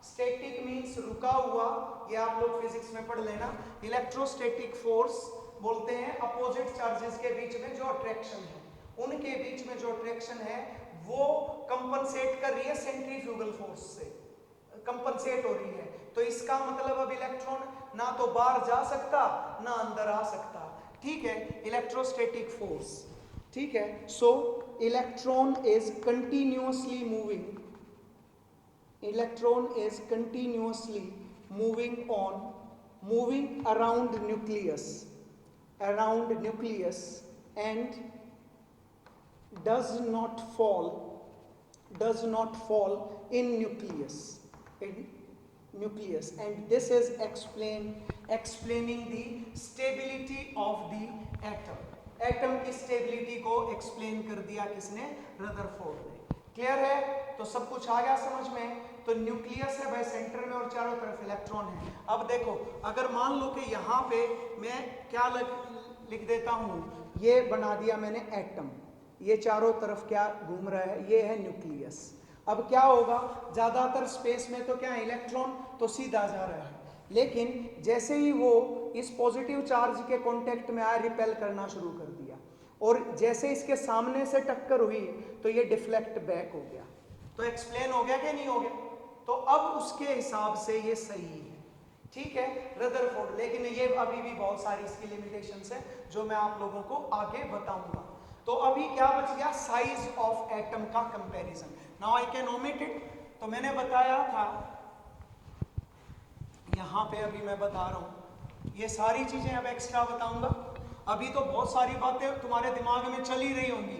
static means रुका हुआ, ये आप लोग फिजिक्स में पढ़ लेना। इलेक्ट्रोस्टैटिक फोर्स बोलते हैं अपोजिट चार्जेस के बीच में जो अट्रैक्शन है, उनके बीच में जो अट्रैक्शन है वो कंपनसेट कर रही है सेंट्रीफ्यूगल फोर्स से, कंपनसेट हो रही है। तो इसका मतलब अब इलेक्ट्रॉन ना तो बाहर जा सकता ना अंदर आ सकता। ठीक है, इलेक्ट्रोस्टैटिक फोर्स। ठीक है, सो electron is continuously moving around nucleus and does not fall in nucleus, and this is explaining the stability of the atom की स्टेबिलिटी को एक्सप्लेन कर दिया किसने, रदरफोर्ड ने। क्लियर है, तो सब कुछ आ गया समझ में। तो न्यूक्लियस है भाई सेंटर में और चारों तरफ इलेक्ट्रॉन है। अब देखो, अगर मान लो कि यहाँ पे मैं क्या लिख देता हूँ, ये बना दिया मैंने एटम, ये चारों तरफ क्या घूम रहा है, ये है न्यूक्लियस। अब क्या होगा, ज्यादातर स्पेस में तो क्या इलेक्ट्रॉन तो सीधा जा रहा है, लेकिन जैसे ही वो इस पॉजिटिव चार्ज के कांटेक्ट में आया, रिपेल करना शुरू कर दिया, और जैसे इसके सामने से टक्कर हुई तो ये डिफ्लेक्ट बैक हो गया। तो एक्सप्लेन हो गया कि नहीं हो गया? तो अब उसके हिसाब से ये सही है। ठीक है, रदरफोर्ड। लेकिन ये अभी भी बहुत सारी इसकी लिमिटेशंस है जो मैं आप लोगों को आगे बताऊंगा। तो अभी क्या बच गया, साइज ऑफ एटम का comparison. Now I can omit it. तो मैंने बताया था, यहां पे अभी मैं बता रहा हूं, ये सारी चीजें अब एक्स्ट्रा बताऊंगा। अभी तो बहुत सारी बातें तुम्हारे दिमाग में चल ही रही होंगी।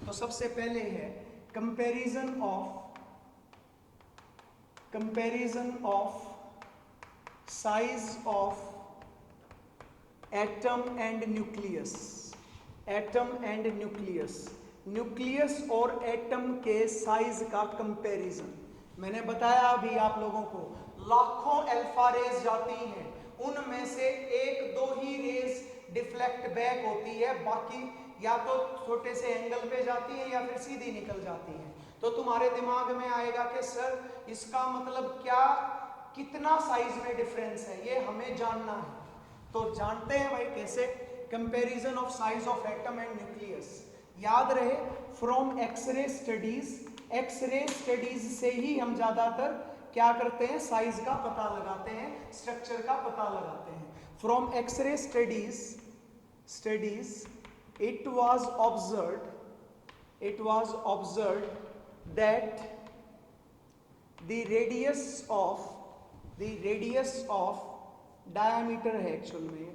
तो सबसे पहले है comparison of size of atom and nucleus. Nucleus और एटम के साइज का कंपैरिजन। मैंने बताया अभी आप लोगों को, लाखों अल्फा रेज जाती हैं, उनमें से एक दो ही रेज डिफ्लेक्ट बैक होती है, बाकी या तो छोटे से एंगल पे जाती है या फिर सीधी निकल जाती है। तो तुम्हारे दिमाग में आएगा कि सर इसका मतलब क्या, कितना साइज में डिफरेंस है, ये हमें जानना है। तो जानते हैं भाई कैसे, comparison of size of atom and nucleus. याद रहे, फ्रॉम एक्सरे स्टडीज से ही हम ज्यादातर क्या करते हैं, साइज का पता लगाते हैं, स्ट्रक्चर का पता लगाते हैं। From x ray studies it was observed that the radius of diameter है एक्चुअल में,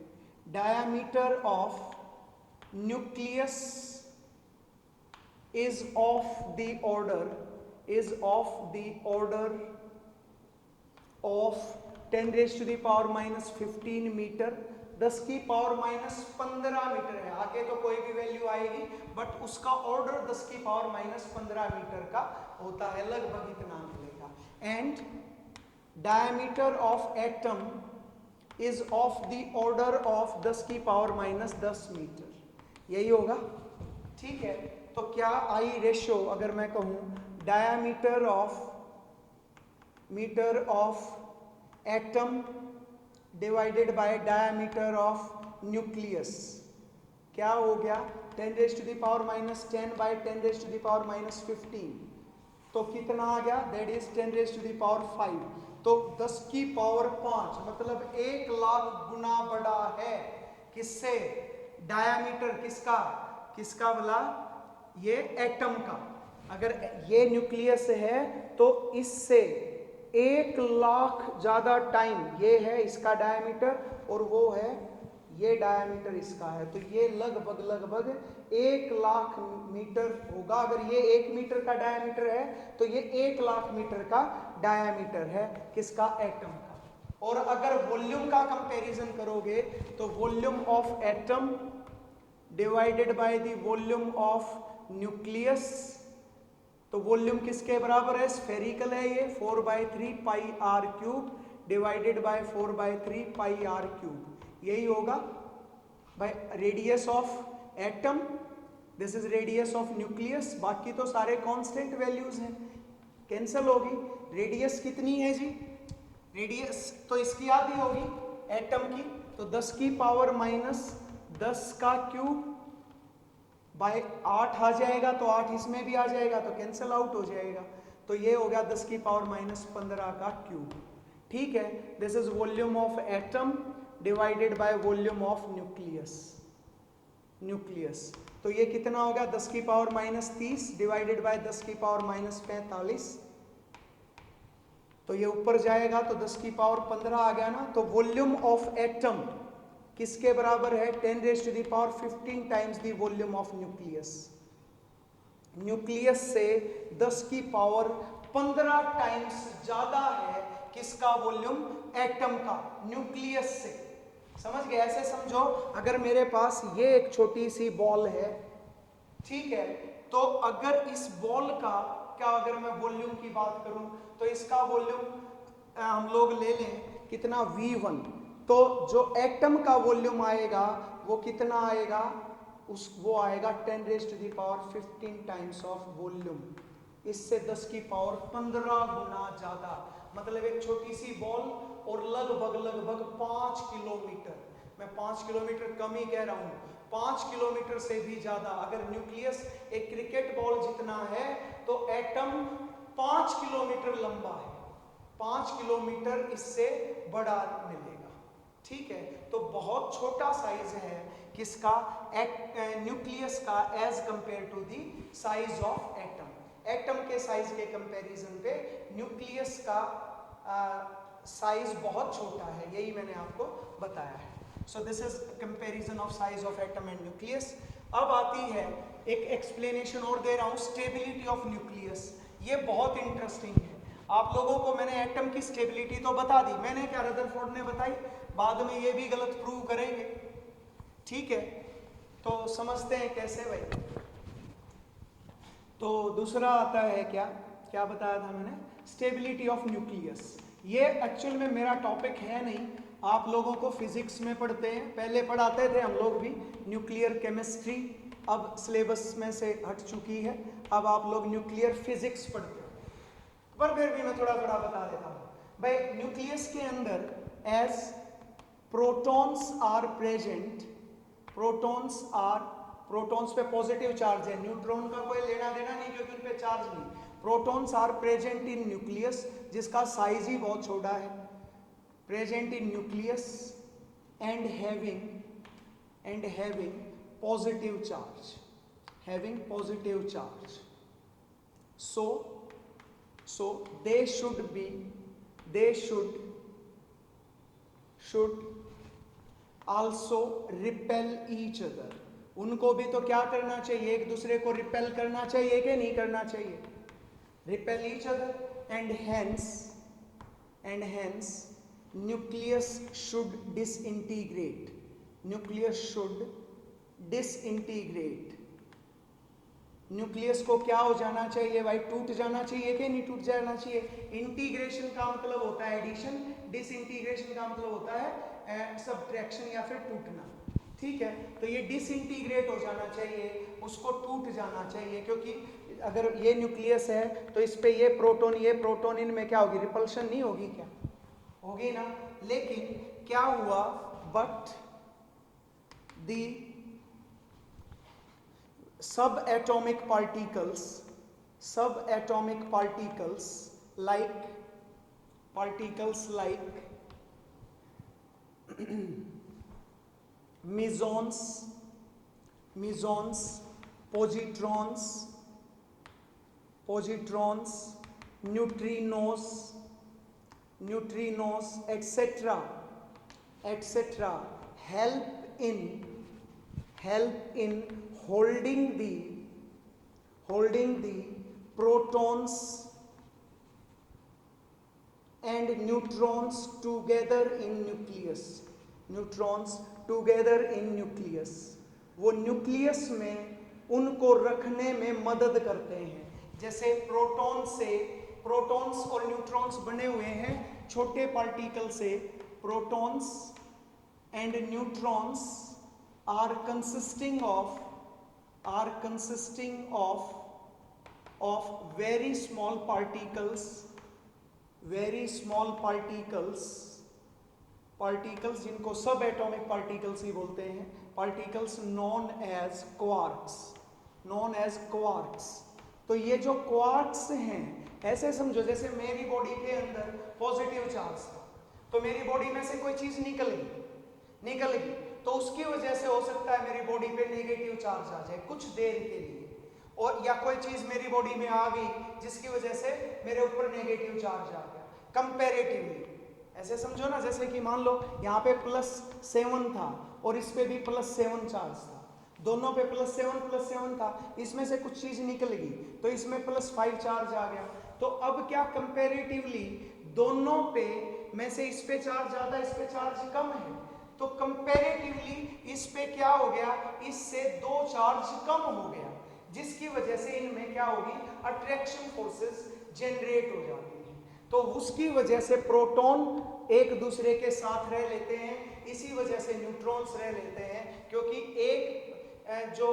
diameter of nucleus is of the order of 10 raised to the power minus 15 metre, 10 की पावर माइनस 15 मीटर है। आगे तो कोई भी वैल्यू आएगी, बट उसका ऑर्डर 10 की पावर माइनस 15 मीटर का होता है, लगभग इतना मिलेगा। And diameter of atom is of the order of 10 की पावर माइनस 10 मीटर, यही होगा। ठीक है, तो क्या आई रेशो, अगर मैं कहूं diameter of atom divided by diameter of nucleus, क्या हो गया 10 raise to the power -10 by 10 raise to the power -15, तो कितना आ गया, that is 10 raise to the power 5, तो 10 की पावर 5 मतलब 1 लाख गुना बड़ा है। किससे, डायमीटर किसका, किसका बोला, ये एटम का। अगर ये न्यूक्लियस है तो इससे 1 लाख ज्यादा टाइम, ये है इसका डायमीटर और वो है ये डायमीटर इसका है, तो ये लगभग 1 लाख मीटर होगा। अगर ये 1 मीटर का डायमीटर है तो ये 1 लाख मीटर का डायमीटर है, किसका, एटम का। और अगर वॉल्यूम का कंपैरिजन करोगे तो volume of atom divided by the volume of nucleus, तो वॉल्यूम किसके बराबर है, स्फेरिकल है ये, 4/3 pi r cube divided by 4/3 pi r cube, यही होगा भाई radius of atom, this is radius of nucleus. बाकी तो सारे कांस्टेंट वैल्यूज हैं, कैंसिल होगी। रेडियस कितनी है जी, रेडियस तो इसकी आधी होगी एटम की, तो 10 की पावर -10 का क्यूब बाय 8 आ जाएगा, तो 8 इसमें भी आ जाएगा तो कैंसिल आउट हो जाएगा, तो ये हो गया 10 की पावर -15 का क्यूब। ठीक है, this is volume of atom divided by volume of nucleus, तो ये कितना होगा 10 की पावर -30 डिवाइडेड बाय 10 की पावर -45, तो ये ऊपर जाएगा तो 10 की पावर 15 आ गया ना। तो वॉल्यूम ऑफ एटम किसके बराबर है, 10 raise to the power 15 times the volume of nucleus. Nucleus से 10 की पावर 15 टाइम्स ज्यादा है किसका वॉल्यूम, एटम का, न्यूक्लियस से। समझ गए, ऐसे समझो अगर मेरे पास ये एक छोटी सी बॉल है, ठीक है, तो अगर इस बॉल का क्या, अगर मैं वॉल्यूम की बात करूं तो इसका वॉल्यूम हम लोग ले लें कितना, V1, तो जो एटम का वॉल्यूम आएगा वो कितना आएगा, वो आएगा 10 raise to the power 15 times of volume, इससे 10 की पावर 15 गुना ज्यादा, मतलब एक छोटी सी बॉल और लगभग 5 किलोमीटर, मैं 5 किलोमीटर कम ही कह रहा हूं, 5 किलोमीटर से भी ज्यादा। अगर न्यूक्लियस एक क्रिकेट बॉल जितना है तो एटम 5 किलोमीटर लंबा है, 5 किलोमीटर इससे बड़ा मिलेगा। ठीक है, तो बहुत छोटा साइज है किसका, न्यूक्लियस का, as compare to the size of atom. Atom के साइज के कंपैरिजन पे न्यूक्लियस का साइज बहुत छोटा है, यही मैंने आपको बताया है। So this is comparison of size of atom and nucleus. अब आती है एक एक्सप्लेनेशन और दे रहा हूं, स्टेबिलिटी ऑफ न्यूक्लियस। ये बहुत इंटरेस्टिंग है। आप लोगों को मैंने एटम की स्टेबिलिटी तो बता दी, मैंने क्या, रदरफोर्ड ने बताई, बाद में ये भी गलत प्रूव करेंगे। ठीक है, तो समझते हैं कैसे भाई। तो दूसरा आता है क्या, क्या बताया था मैंने, स्टेबिलिटी ऑफ न्यूक्लियस। ये एक्चुअल में मेरा टॉपिक है नहीं, आप लोगों को फिजिक्स में पढ़ते हैं, पहले पढ़ाते थे हम लोग भी न्यूक्लियर केमिस्ट्री, अब सिलेबस में से हट चुकी है, अब आप लोग न्यूक्लियर फिजिक्स पढ़ते हैं, पर फिर भी मैं थोड़ा थोड़ा बता देता हूँ भाई। न्यूक्लियस के अंदर as protons are present, protons पे पॉजिटिव चार्ज है, न्यूट्रॉन का कोई लेना देना नहीं क्योंकि उन पे चार्ज नहीं। Protons are present in nucleus, जिसका साइज ही बहुत छोटा है, present in nucleus and having positive charge, so they should also repel each other। उनको भी तो क्या करना चाहिए, एक दूसरे को रिपेल करना चाहिए कि नहीं करना चाहिए, repel each other, and hence nucleus should disintegrate, nucleus को क्या हो जाना चाहिए भाई, टूट जाना चाहिए कि नहीं टूट जाना चाहिए। इंटीग्रेशन का मतलब होता है एडिशन, डिसइंटीग्रेशन का मतलब होता है सब्ट्रैक्शन या फिर टूटना। ठीक है, तो ये डिसइंटीग्रेट हो जाना चाहिए, उसको टूट जाना चाहिए, क्योंकि अगर ये न्यूक्लियस है तो इस पे ये प्रोटॉन इनमें क्या होगी, रिपल्शन नहीं होगी क्या, होगी ना। लेकिन क्या हुआ, बट दी सब atomic particles like mesons, positrons, neutrinos, etc. help in holding the protons and neutrons together in nucleus. वो न्यूक्लियस में उनको रखने में मदद करते हैं। जैसे प्रोटॉन्स और न्यूट्रॉन्स बने हुए हैं छोटे पार्टिकल से। Protons and neutrons are consisting of very small particles जिनको सब एटॉमिक पार्टिकल्स ही बोलते हैं, पार्टिकल्स नॉन एज क्वार्क्स। तो ये जो क्वार्क्स हैं, ऐसे समझो जैसे मेरी बॉडी के अंदर पॉजिटिव चार्ज था, तो मेरी बॉडी में से कोई चीज निकल गई तो उसकी वजह से हो सकता है मेरी बॉडी पे नेगेटिव चार्ज आ जाए कुछ देर के लिए, और या कोई चीज मेरी बॉडी में आ गई जिसकी वजह से मेरे ऊपर नेगेटिव चार्ज आ गया कंपैरेटिवली। ऐसे समझो ना, जैसे कि मान लो यहाँ पे +7 था और इस पे भी +7 चार्ज था, दोनों पे +7 था, इसमें से कुछ चीज निकल गई तो इसमें +5 चार्ज आ गया। तो अब क्या कंपैरेटिवली दोनों पे में से इस पे चार्ज ज्यादा, इस पे चार्ज कम है, तो कंपैरेटिवली इस पे क्या हो गया, इससे 2 चार्ज कम हो गया, जिसकी वजह से इनमें क्या होगी, अट्रैक्शन फोर्सेस जनरेट हो जाती है। तो उसकी वजह से प्रोटॉन एक दूसरे के साथ रह लेते हैं, इसी वजह से न्यूट्रॉन्स रह लेते हैं, क्योंकि एक जो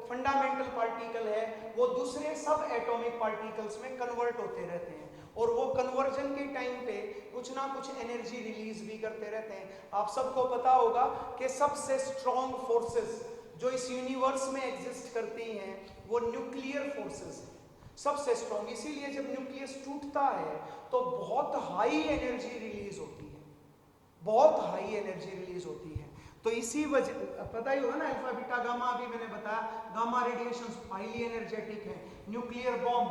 फंडामेंटल पार्टिकल है वो दूसरे सब एटॉमिक पार्टिकल्स में कन्वर्ट होते रहते हैं, और वो कन्वर्जन के टाइम पे कुछ ना कुछ एनर्जी रिलीज भी करते रहते हैं। आप सबको पता होगा कि सबसे स्ट्रॉन्ग फोर्सेस जो इस यूनिवर्स में एग्जिस्ट करती हैं वो न्यूक्लियर फोर्सेस हैं, सबसे स्ट्रॉन्ग। इसीलिए जब न्यूक्लियस टूटता है तो बहुत हाई एनर्जी रिलीज होती है, तो इसी वजह, पता ही होगा ना, अल्फा बीटा गामा, अभी मैंने बताया गामा रेडिएशंस हाईली एनर्जेटिक है। न्यूक्लियर बॉम्ब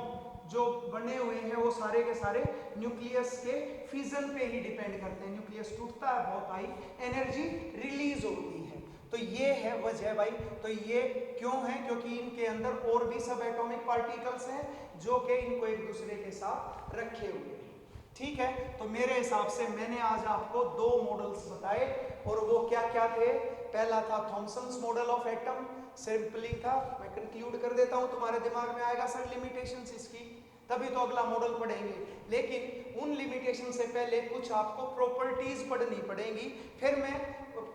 जो बने हुए हैं वो सारे के सारे न्यूक्लियस के फिजन पे ही डिपेंड करते हैं, न्यूक्लियस टूटता है बहुत हाई एनर्जी रिलीज होती है। तो ये है वजह भाई। तो ये क्यों है, क्योंकि इनके अंदर और भी सब एटॉमिक पार्टिकल्स हैं जो कि इनको एक दूसरे के साथ रखे हुए हैं। ठीक है, तो मेरे हिसाब से मैंने आज आपको 2 मॉडल्स बताए, और वो क्या क्या थे। पहला था Thomson's model of atom, simply था, मैं कंक्लूड कर देता हूं, तुम्हारे दिमाग में आएगा सर लिमिटेशंस इसकी, तभी तो अगला मॉडल पढ़ेंगे। लेकिन उन लिमिटेशन से पहले कुछ आपको प्रॉपर्टीज पढ़नी पड़ेंगी, फिर मैं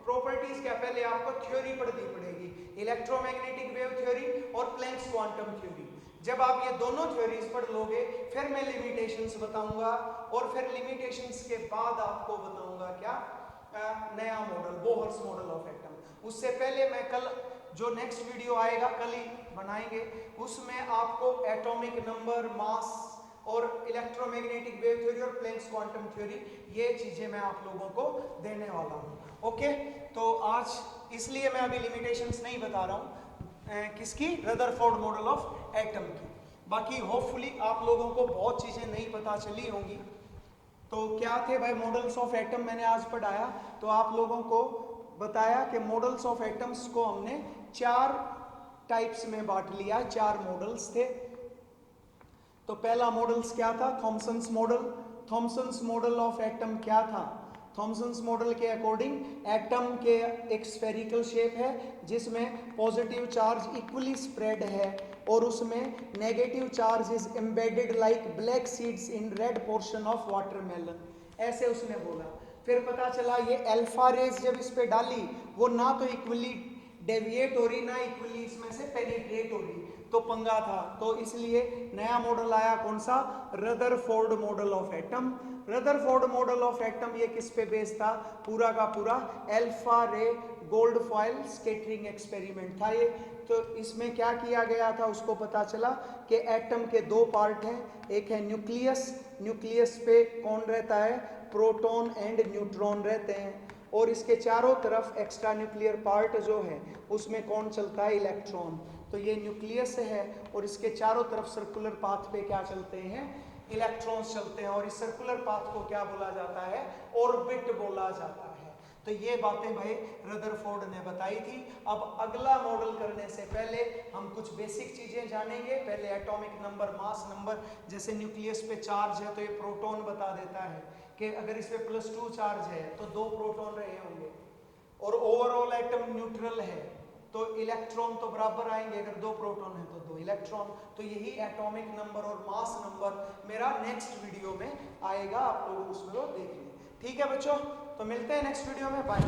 प्रॉपर्टीज क्या, पहले आपको थ्योरी पढ़नी पड़ेगी, इलेक्ट्रोमैग्नेटिक वेव थ्योरी और प्लैंक्स क्वांटम थ्योरी। जब आप ये दोनों थ्योरीज पढ़ लोगे फिर मैं लिमिटेशंस बताऊंगा, और फिर लिमिटेशंस के बाद आपको बताऊंगा क्या, नया model, Bohr's model of atom. उससे पहले मैं कल जो नेक्स्ट वीडियो आएगा कल ही बनाएंगे, उसमें आपको एटॉमिक नंबर, मास और इलेक्ट्रोमैग्नेटिक वेव थ्योरी और प्लैंक्स क्वांटम थ्योरी, ये चीजें मैं आप लोगों को देने वाला हूँ। ओके, तो आज इसलिए मैं अभी लिमिटेशंस नहीं बता रहा हूँ, किसकी, रदरफोर्ड मॉडल ऑफ एटम की। बाकी होपफुली आप लोगों को बहुत चीजें नहीं पता चली होंगी। तो क्या थे भाई मॉडल्स ऑफ एटम, मैंने आज पढ़ाया, तो आप लोगों को बताया कि मॉडल्स ऑफ एटम्स को हमने 4 टाइप्स में बांट लिया, 4 मॉडल्स थे। तो पहला मॉडल्स क्या था, थॉमसन्स मॉडल ऑफ एटम क्या था। थॉमसन्स मॉडल के अकॉर्डिंग एटम के एक स्फेरिकल शेप है जिसमें पॉजिटिव चार्ज इक्वली स्प्रेड है, और उसमें negative charge is embedded like black seeds in red portion of watermelon, ऐसे उसने बोला। फिर पता चला ये अल्फा रेज जब इस पे डाली वो ना तो इक्वली डेविएट हो रही ना इक्वली इसमें से पेनिट्रेट हो रही, तो पंगा था। तो इसलिए नया मॉडल आया कौन सा, Rutherford model of atom. Rutherford model of atom ये किस पे बेस्ड था? पूरा का पूरा अल्फा रे गोल्ड फॉइल स्कैटरिंग एक्सपेरिमेंट था ये। तो इसमें क्या किया गया था, उसको पता चला कि एटम के दो पार्ट हैं, एक है न्यूक्लियस, न्यूक्लियस पे कौन रहता है? प्रोटॉन एंड न्यूट्रॉन रहते हैं, और इसके चारों तरफ एक्स्ट्रा न्यूक्लियर पार्ट जो है उसमें कौन चलता है? इलेक्ट्रॉन। तो ये न्यूक्लियस है और इसके चारों तरफ सर्कुलर पाथ पे क्या चलते हैं? इलेक्ट्रॉन्स चलते हैं, और इस सर्कुलर पाथ को क्या बोला जाता है? ऑर्बिट बोला जाता है। तो ये बातें भाई रदरफोर्ड ने बताई थी। अब अगला मॉडल करने से पहले हम कुछ बेसिक चीजें जानेंगे। पहले एटॉमिक नंबर, मास नंबर, जैसे न्यूक्लियस पे चार्ज है तो ये प्रोटॉन बता देता है कि अगर इस पे +2 चार्ज है तो 2 प्रोटॉन रहे होंगे, और ओवरऑल एटम न्यूट्रल है तो इलेक्ट्रॉन तो बराबर आएंगे, अगर 2 प्रोटॉन है तो 2 इलेक्ट्रॉन। तो यही एटॉमिक नंबर और मास नंबर मेरा नेक्स्ट वीडियो में आएगा, आप लोग उसमें वो देख लें। ठीक है बच्चों, तो मिलते हैं नेक्स्ट वीडियो में, बाय।